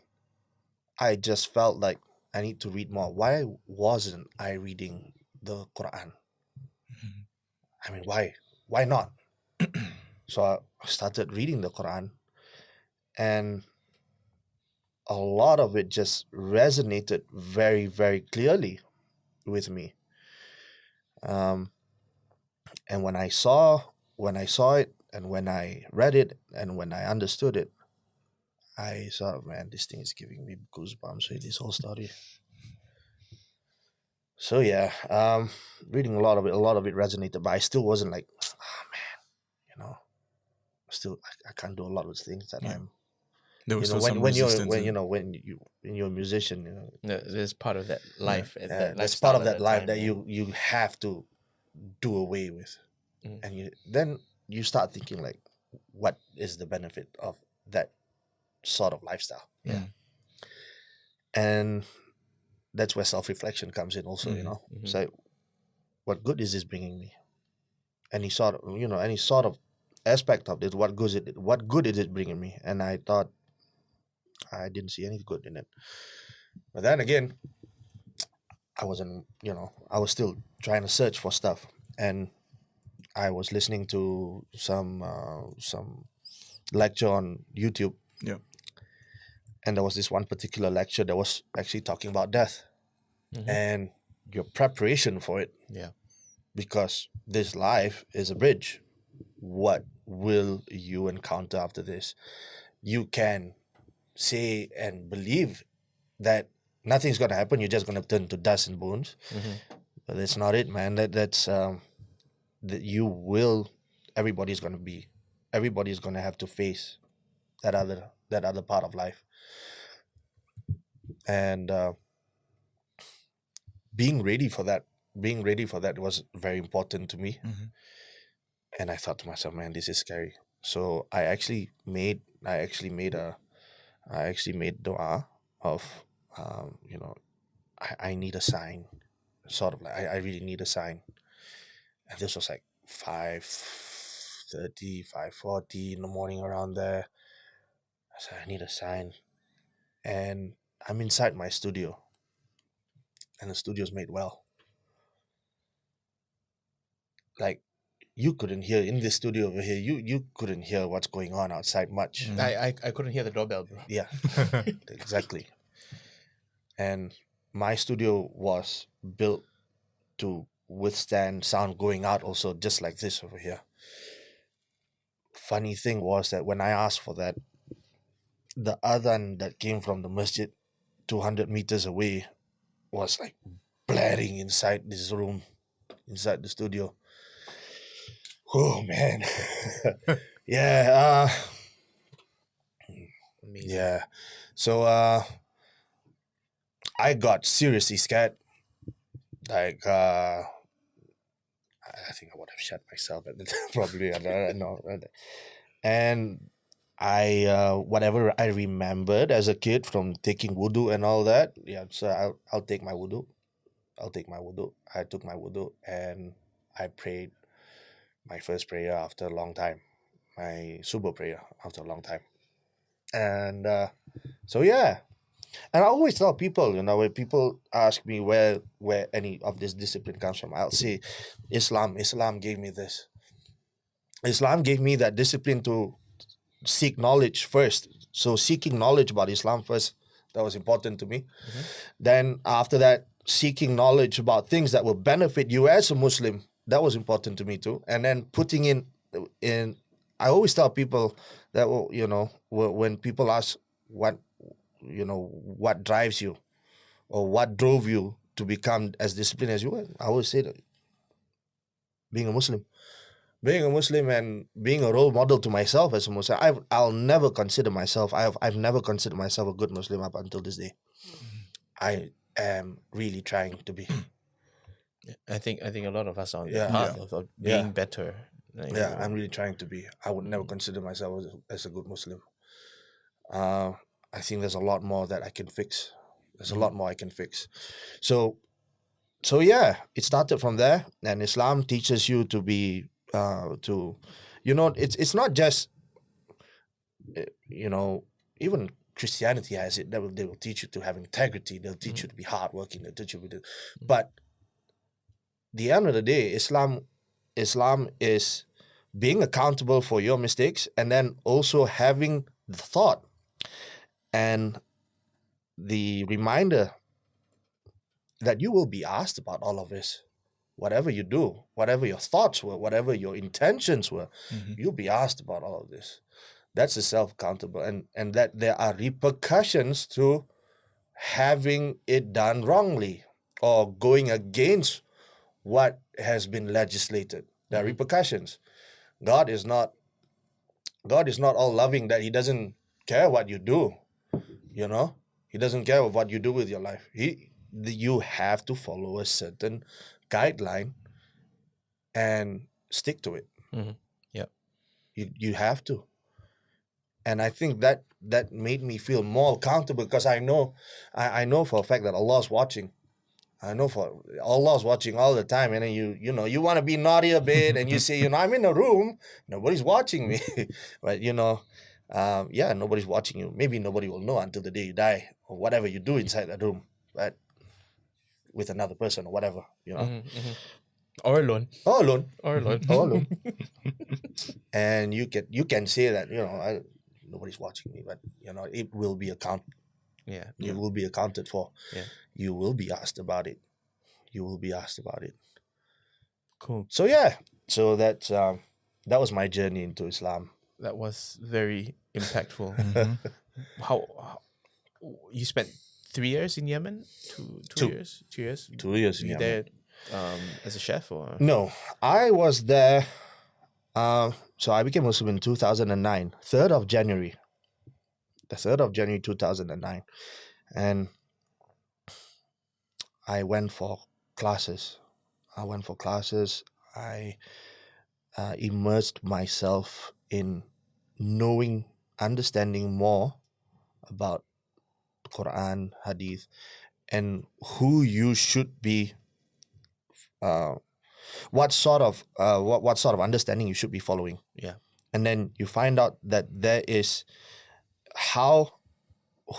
I just felt like I need to read more. Why wasn't I reading the Quran? I mean, why? Why not? So I started reading the Quran, and a lot of it just resonated very, very clearly with me. And when I saw it, and when I read it, and when I understood it, I thought, man, this thing is giving me goosebumps with this whole story. So yeah, reading a lot of it resonated, but I still wasn't like, oh man, still I can't do a lot of things that I'm. There was when you're a musician, There's part of that life. that's part of that life that you have to do away with, and then you start thinking like, what is the benefit of that sort of lifestyle? And that's where self-reflection comes in also. So what good is this bringing me? Any sort of aspect of this, what good is it bringing me? And I thought I didn't see any good in it. But then again, I wasn't, I was still trying to search for stuff, and I was listening to some lecture on YouTube. Yeah. And there was this one particular lecture that was actually talking about death and your preparation for it. Yeah. Because this life is a bridge. What will you encounter after this? You can say and believe that nothing's going to happen. You're just going to turn to dust and bones. But that's not it, man. That's that you will. Everybody's going to have to face that other part of life. And being ready for that was very important to me. And I thought to myself, man, this is scary. So I actually made dua of, I need a sign, sort of like I really need a sign. And this was like 5:30, 5:40 in the morning, around there. I said, I need a sign. And I'm inside my studio, and the studio's made well. Like, you couldn't hear in the studio over here. You couldn't hear what's going on outside much. I couldn't hear the doorbell, bro. Yeah, exactly. And my studio was built to withstand sound going out also, just like this over here. Funny thing was that when I asked for that, the adhan that came from the masjid 200 meters away was like blaring inside this room, inside the studio. Oh man. Yeah. Amazing. Yeah. So I got seriously scared. Like I think I would have shot myself at the time, probably. I don't know. And I whatever I remembered as a kid from taking wudu and all that. Yeah, so I'll take my wudu. I took my wudu and I prayed my first prayer after a long time. my subuh prayer after a long time. And so yeah, and I always tell people, when people ask me where any of this discipline comes from, I'll say Islam gave me this. Islam gave me that discipline to seek knowledge first. So seeking knowledge about Islam first, that was important to me. Then after that, seeking knowledge about things that will benefit you as a Muslim, that was important to me too. And then putting in I always tell people that, when people ask what drives you or what drove you to become as disciplined as you were, I always say that being a Muslim and being a role model to myself as a Muslim. I'll never consider myself, I've never considered myself a good Muslim up until this day. I am really trying to be. I think a lot of us are on the Yeah. path of being better. Like, Yeah, I'm really trying to be. I would never consider myself as a good Muslim. I think there's a lot more that I can fix. There's a lot more I can fix. So yeah, it started from there, and Islam teaches you to be it's not just even Christianity has it. They will teach you to have integrity. They'll teach you to be hardworking. They'll teach you to but the end of the day, Islam is being accountable for your mistakes, and then also having the thought and the reminder that you will be asked about all of this. Whatever you do, whatever your thoughts were, whatever your intentions were, you'll be asked about all of this. That's the self-accountable, and that there are repercussions to having it done wrongly or going against what has been legislated. There are repercussions. God is not all loving that he doesn't care what you do. He doesn't care what you do with your life. You have to follow a certain guideline and stick to it. Yeah. You have to. And I think that made me feel more accountable, because I know for a fact that Allah's watching. I know for Allah's watching all the time, and then you want to be naughty a bit, and you say, I'm in a room, nobody's watching me, but nobody's watching you. Maybe nobody will know until the day you die, or whatever you do inside that room, but with another person or whatever, or alone, and you can say that nobody's watching me, but it will be accounted. Yeah, you will be accounted for. Yeah, you will be asked about it. Cool. So yeah, so that was my journey into Islam. That was very impactful. How you spent 3 years in Yemen? Two years. 2 years. 2 years in you Yemen. there as a chef, or No, I was there. So I became Muslim in 2009, 3rd of January. The 3rd of January 2009, and I went for classes. I immersed myself in understanding more about the Quran, Hadith, and who you should be. What sort of understanding you should be following. Yeah, and then you find out that there is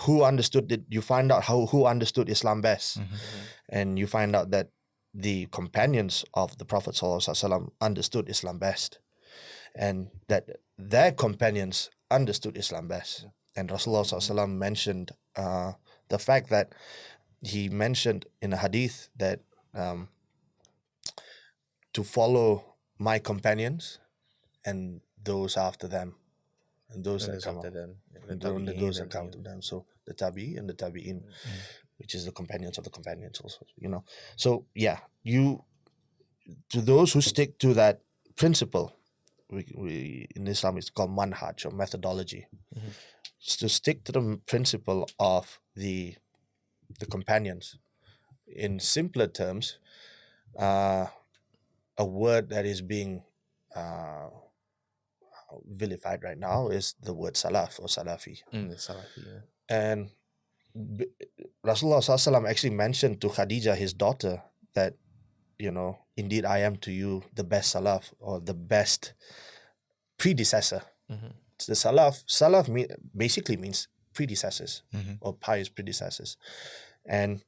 who understood it. You find out who understood Islam best, and you find out that the companions of the Prophet ﷺ understood Islam best, and that their companions understood Islam best. And Rasulullah ﷺ mentioned the fact that he mentioned in a hadith that to follow my companions and those after them, and those that come after them, those that come to them. So the tabi and the tabi'in, which is the companions of the companions also. So yeah, to those who stick to that principle, we in Islam it's called manhaj, or methodology. To stick to the principle of the companions. In simpler terms, a word that is being vilified right now is the word salaf or salafi. Salafi, yeah. And Rasulullah ﷺ actually mentioned to Khadija, his daughter, that indeed I am to you the best salaf, or the best predecessor. It's the salaf. Basically means predecessors or pious predecessors. And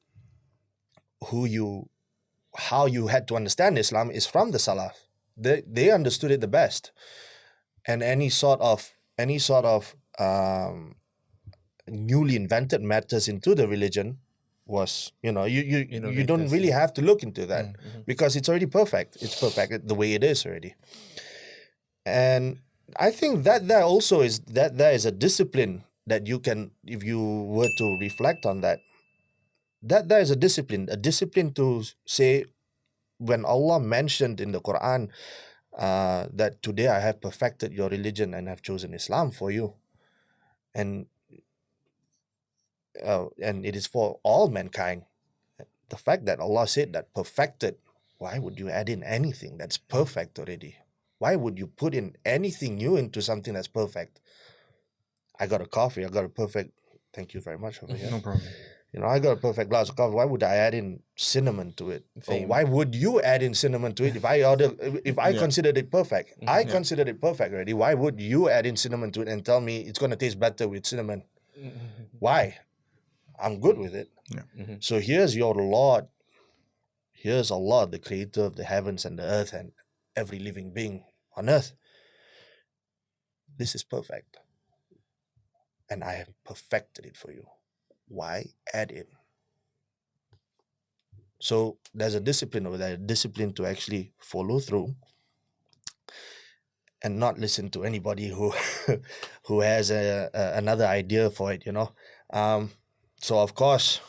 how you had to understand Islam is from the salaf. They understood it the best. And any sort of newly invented matters into the religion was, you don't really have to look into that because it's already perfect. It's perfect the way it is already. And I think that there also is that there is a discipline that you can, if you were to reflect on that there is a discipline to say, when Allah mentioned in the Quran that today I have perfected your religion and have chosen Islam for you, and it is for all mankind. The fact that Allah said that perfected, why would you add in anything that's perfect already? Why would you put in anything new into something that's perfect? I got a coffee. I got a perfect. Thank you very much over here. No problem. I got a perfect glass of coffee. Why would I add in cinnamon to it? Or why would you add in cinnamon to it if I considered it perfect? I considered it perfect already. Why would you add in cinnamon to it and tell me it's going to taste better with cinnamon? Why? I'm good with it. Yeah. So here's your Lord. Here's Allah, the creator of the heavens and the earth and every living being on earth. This is perfect. And I have perfected it for you. Why add in? So there's a discipline over there, a discipline to actually follow through and not listen to anybody who has another idea for it, So of course,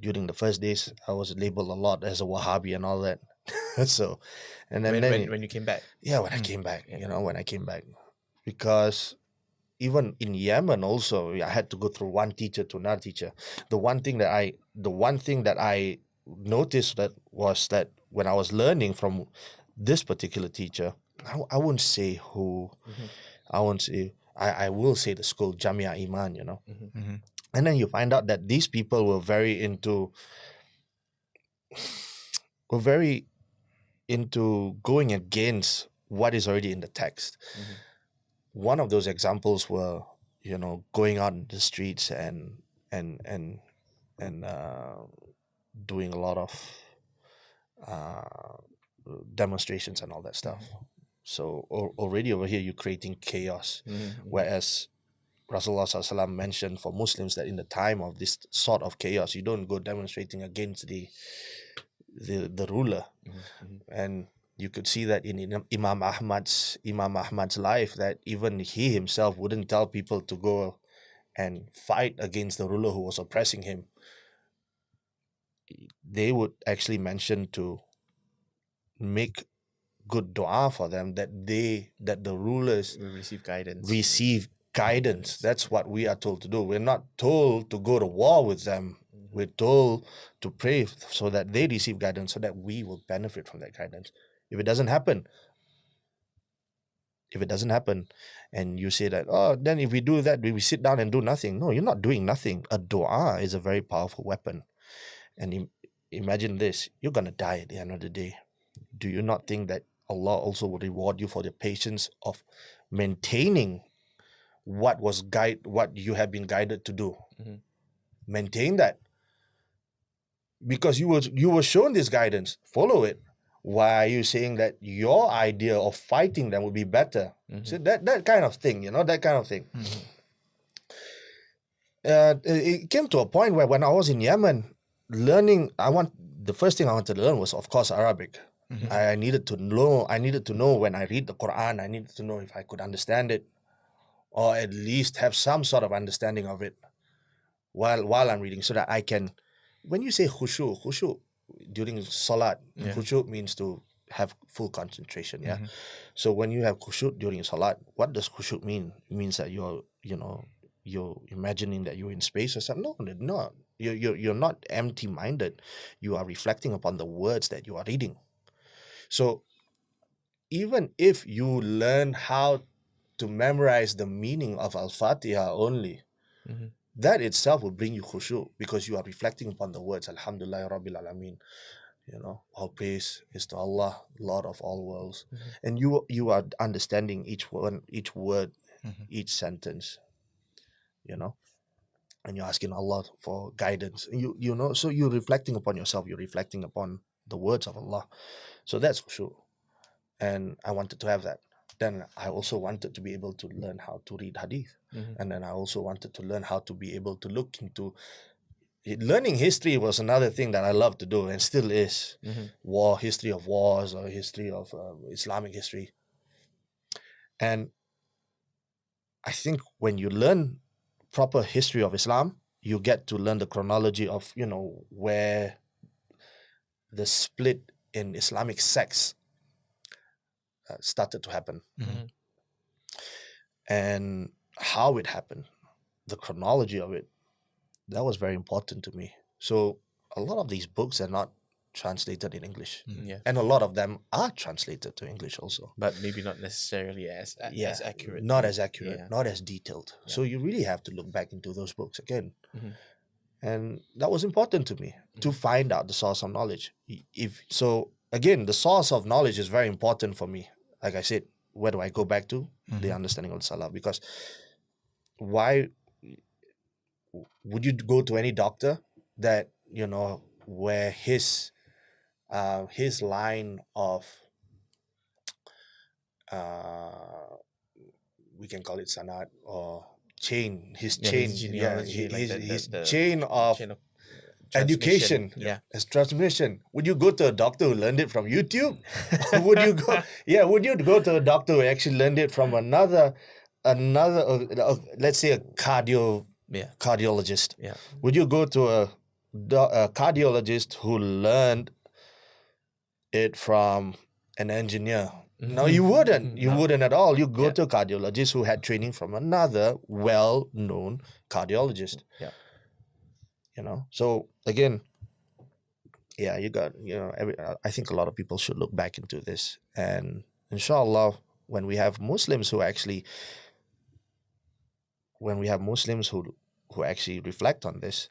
during the first days, I was labeled a lot as a Wahhabi and all that. So, and then when you came back, when I came back, when I came back, because even in Yemen also, I had to go through one teacher to another teacher. The one thing that I noticed that was that when I was learning from this particular teacher, I won't say who, I won't say, I will say the school, Jamia Iman, And then you find out that these people were very into going against what is already in the text. One of those examples were, going out in the streets and doing a lot of demonstrations and all that stuff. So already over here, you're creating chaos. Whereas Rasulullah SAW mentioned for Muslims that in the time of this sort of chaos, you don't go demonstrating against the ruler. And you could see that in Imam Ahmad's life, that even he himself wouldn't tell people to go and fight against the ruler who was oppressing him. They would actually mention to make good dua for them, that the rulers we receive guidance. That's what we are told to do. We're not told to go to war with them. We're told to pray so that they receive guidance, so that we will benefit from that guidance. If it doesn't happen, and you say that, then if we do that, we sit down and do nothing. No, you're not doing nothing. A dua is a very powerful weapon. And imagine this, you're going to die at the end of the day. Do you not think that Allah also will reward you for the patience of maintaining what you have been guided to do? Maintain that. Because you were shown this guidance, follow it. Why are you saying that your idea of fighting them would be better? So that kind of thing, that kind of thing. It came to a point where when I was in Yemen, the first thing I wanted to learn was, of course, Arabic. I needed to know when I read the Quran, I needed to know if I could understand it, or at least have some sort of understanding of it while I'm reading, so that I can. When you say khushu during salat, khushu means to have full concentration. Yeah. So when you have khushu during salat, what does khushu mean? It means that you're imagining that you're in space or something. No. You're not empty-minded. You are reflecting upon the words that you are reading. So even if you learn how to memorize the meaning of Al-Fatiha only, that itself will bring you khushu, because you are reflecting upon the words, Alhamdulillah Rabbil Alameen. All praise is to Allah, Lord of all worlds. Mhm. And you are understanding each word, Mhm. each sentence, and you're asking Allah for guidance. So you're reflecting upon yourself, you're reflecting upon the words of Allah. So that's for sure. And I wanted to have that. Then I also wanted to be able to learn how to read hadith. Mhm. And then I also wanted to learn how to be able to look into learning history was another thing that I love to do and still is. Mhm. History of wars or history of Islamic history. And I think when you learn proper history of Islam, you get to learn the chronology of, where the split in Islamic sects started to happen Mhm. and how it happened, the chronology of it. That was very important to me. So a lot of these books are not translated in English. Yeah. And a lot of them are translated to English also. But maybe not necessarily as accurate. Not as accurate, Yeah. not as detailed. Yeah. So you really have to look back into those books again. Mhm. And that was important to me to find out the source of knowledge. Again, the source of knowledge is very important for me. Like I said, where do I go back to? The understanding of the Salah. Because why would you go to any doctor that, where his line of we can call it sanad or chain, his chain, his genealogy, like his the chain of chain of education, Yeah. as transmission. Would you go to a doctor who learned it from YouTube? Or would you go? Yeah, would you go to a doctor who actually learned it from another, let's say a cardiologist? Yeah. Would you go to a cardiologist who learned it from an engineer? No, you wouldn't. You wouldn't at all. You go to a cardiologist who had training from another well-known cardiologist. Yeah. So again, you got, I think a lot of people should look back into this. And inshallah, when we have Muslims who actually reflect on this,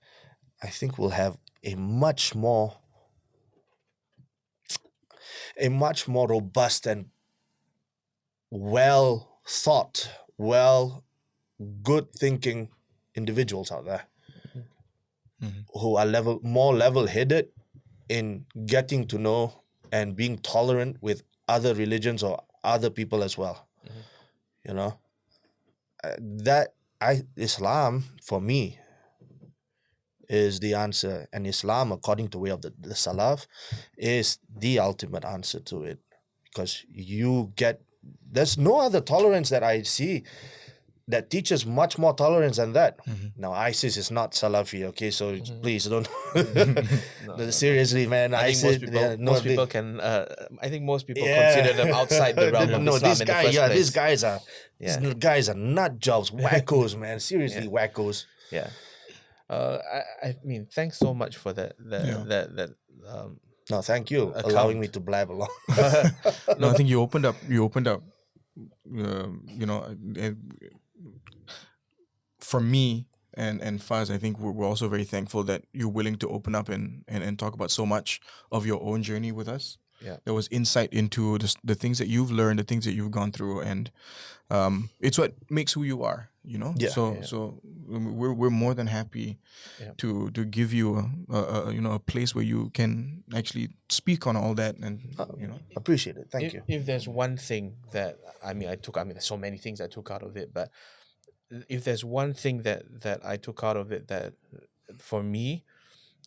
I think we'll have a much more robust and well thought, good thinking individuals out there who are more level-headed in getting to know and being tolerant with other religions or other people as well. Islam for me is the answer, and Islam, according to way of the Salaf, is the ultimate answer to it, because there's no other tolerance that I see that teaches much more tolerance than that. Now, ISIS is not Salafi, okay? So please don't. Seriously, man. I think ISIS. most people can. I think most people consider them outside the realm of Islam in the first place. These guys are nut jobs, wackos, man. Seriously, wackos. Yeah. I mean, thanks so much for that. No, thank you allowing me to blab along. No, I think you opened up. For me and Faz, I think we're also very thankful that you're willing to open up and talk about so much of your own journey with us. Yeah. There was insight into the things that you've learned, the things that you've gone through, and it's what makes who you are. Yeah. So we're more than happy to give you a place where you can actually speak on all that, and appreciate it. Thank you. If there's one thing that there's so many things I took out of it, but if there's one thing that I took out of it that for me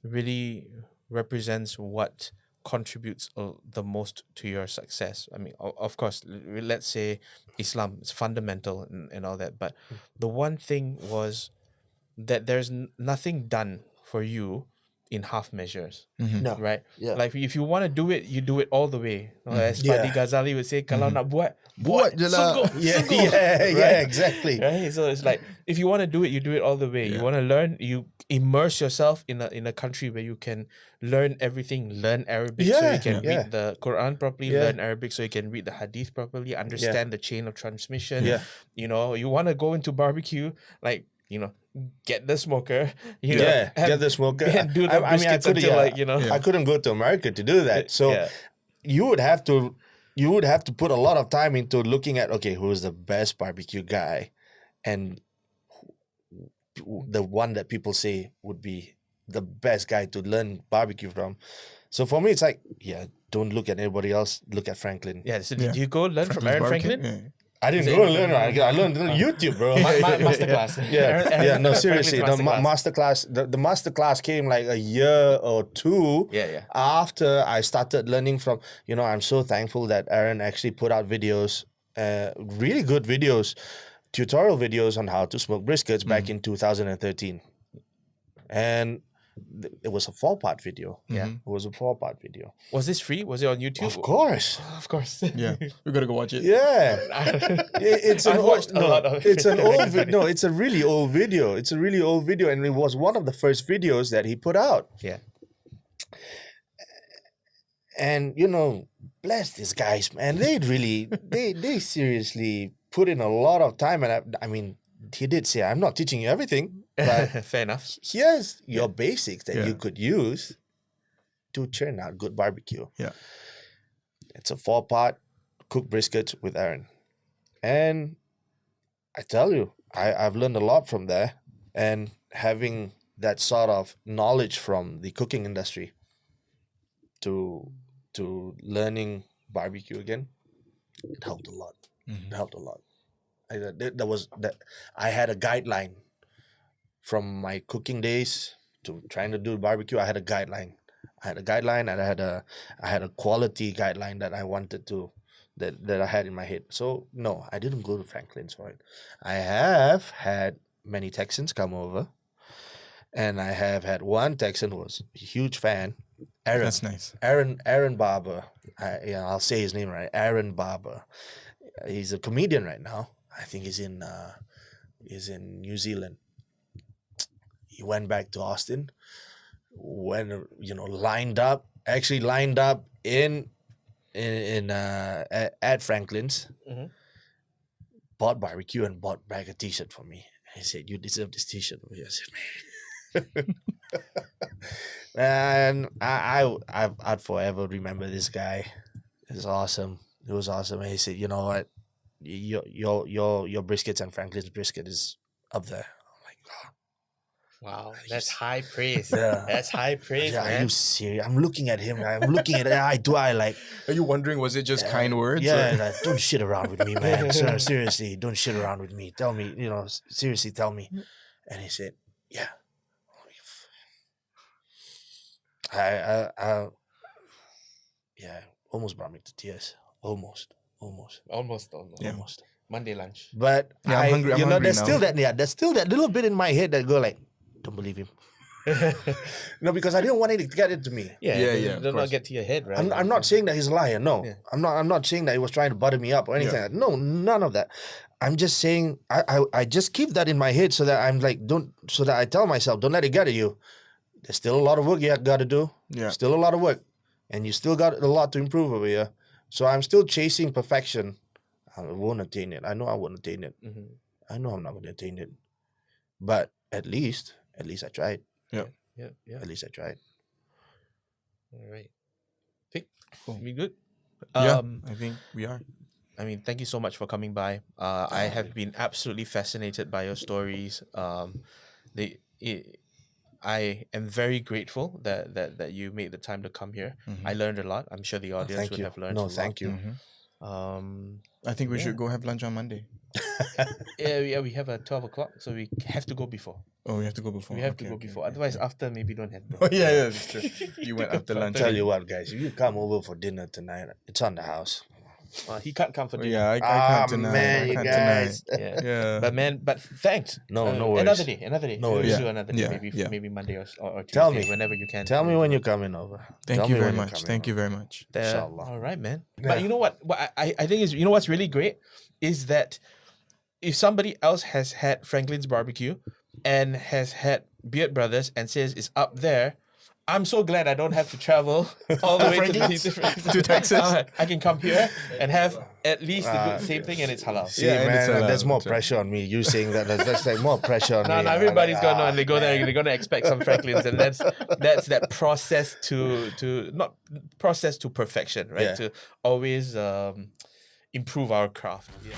really represents what contributes the most to your success. I mean, of course, let's say Islam is fundamental and all that, but the one thing was that there's nothing done for you in half measures. No. Right? Yeah. Like if you want to do it, you do it all the way. As Fadi Ghazali would say, kalau nak buat je lah. sungguh. Yeah, exactly. Right? So it's like if you want to do it, you do it all the way. You want to learn, you immerse yourself in a country where you can learn everything, learn Arabic so you can read the Quran properly, learn Arabic so you can read the Hadith properly, understand the chain of transmission. Yeah. You want to go into barbecue, like get the smoker. Get the smoker. And do the biscuits until I couldn't go to America to do that. So you would have to put a lot of time into looking at, okay, who's the best barbecue guy, and the one that people say would be the best guy to learn barbecue from. So for me, it's like, don't look at anybody else. Look at Franklin. Yeah. So did you go learn from Aaron Franklin? Yeah. I didn't go learn. I learned on YouTube, bro. Masterclass. No, seriously. The masterclass came like a year or two after I started learning from, I'm so thankful that Aaron actually put out videos, really good videos, tutorial videos on how to smoke briskets back in 2013. And it was a 4-part video. Yeah. It was a 4-part video. Was this free? Was it on YouTube? Of course. Of course. Yeah. We gotta go watch it. Yeah. It's an I've watched a lot of it's an old video. No, it's a really old video. It's a really old video, and it was one of the first videos that he put out. Yeah. And bless these guys, man. They really they seriously put in a lot of time, and I mean, he did say, I'm not teaching you everything, but fair enough. here's your basics that you could use to churn out good barbecue. Yeah. It's a 4-part cooked brisket with Aaron. And I tell you, I've learned a lot from there, and having that sort of knowledge from the cooking industry to learning barbecue again, it helped a lot. It helped a lot. I had a guideline from my cooking days to trying to do barbecue. I had a guideline, and I had a quality guideline that I wanted to, that I had in my head. So no, I didn't go to Franklin's for it. I have had many Texans come over, and I have had one Texan who was a huge fan. Aaron. That's nice. Aaron Barber. I'll say his name right. Aaron Barber. He's a comedian right now. I think he's in New Zealand. He went back to Austin, lined up in at Franklin's, bought barbecue and bought back a t-shirt for me. He said, "You deserve this t-shirt." I said, "Man." And I'd forever remember this guy. It was awesome. It was awesome. And he said, "You know what? Your briskets and Franklin's brisket is up there." I'm like, oh. Wow, that's high praise. Yeah. That's high praise, Yeah, man. are you serious? I'm looking at him. I'm looking at I like. Are you wondering, was it just kind words? Yeah, or- like, don't shit around with me, man. Sir, seriously, don't shit around with me. Tell me, seriously, tell me. And he said, "Yeah." Almost brought me to tears. Almost. Yeah. Almost. Monday lunch. But Yeah, I'm hungry. I'm hungry there's now. there's still that little bit in my head that go like, don't believe him. No, because I didn't want it to get into me. Yeah, Do of not course. get to your head, right? I'm not saying that he's a liar. No, Yeah. I'm not saying that he was trying to butter me up or anything. Yeah. Like that. No, none of that. I'm just saying I just keep that in my head so that I'm like so that I tell myself, don't let it get to you. There's still a lot of work you got to do. Yeah. Still a lot of work, and you still got a lot to improve over here. So I'm still chasing perfection. I won't attain it. I know I won't attain it. Mhm. I know I'm not going to attain it. But at least I tried. Yeah. At least I tried. All right. Think Cool. we good? Yeah, I think we are. I mean, thank you so much for coming by. I have been absolutely fascinated by your stories. I am very grateful that you made the time to come here. I learned a lot. I'm sure the audience Thank would you. have learned. No, a lot. thank you. I think we should go have lunch on Monday. Yeah, we have a 12 o'clock, so we have to go before. Oh, we have to go before. We have to go before. Otherwise, after maybe don't have. Oh, yeah, that's true. You went after lunch. Tell you what, guys, if you come over for dinner tonight, it's on the house. He can't come for Oh, dinner. yeah, I can't tonight. man, I you can't guys. tonight. Yeah. Yeah. But thanks. No, no worries. Another day. No We'll worries. do another day. Yeah, Maybe Monday or Tuesday. Tell me. Whenever you can. Tell me when you're coming over. Thank Tell you me very when you're much. coming Thank you over. very much. Inshallah. All right, man. Yeah. But you know what? What I think is, what's really great is that if somebody else has had Franklin's barbecue and has had Beard Brothers and says it's up there, I'm so glad I don't have to travel all the way to Texas. I can come here and have at least the good, same thing, and it's halal. See, Yeah, and it's man, allowed, there's more so- pressure on me. You saying that, that's like more pressure on me. No, everybody's gonna know, and they go there. They're gonna expect some Franklins, and that's that process to not process to perfection, right? Yeah. To always improve our craft. Yeah.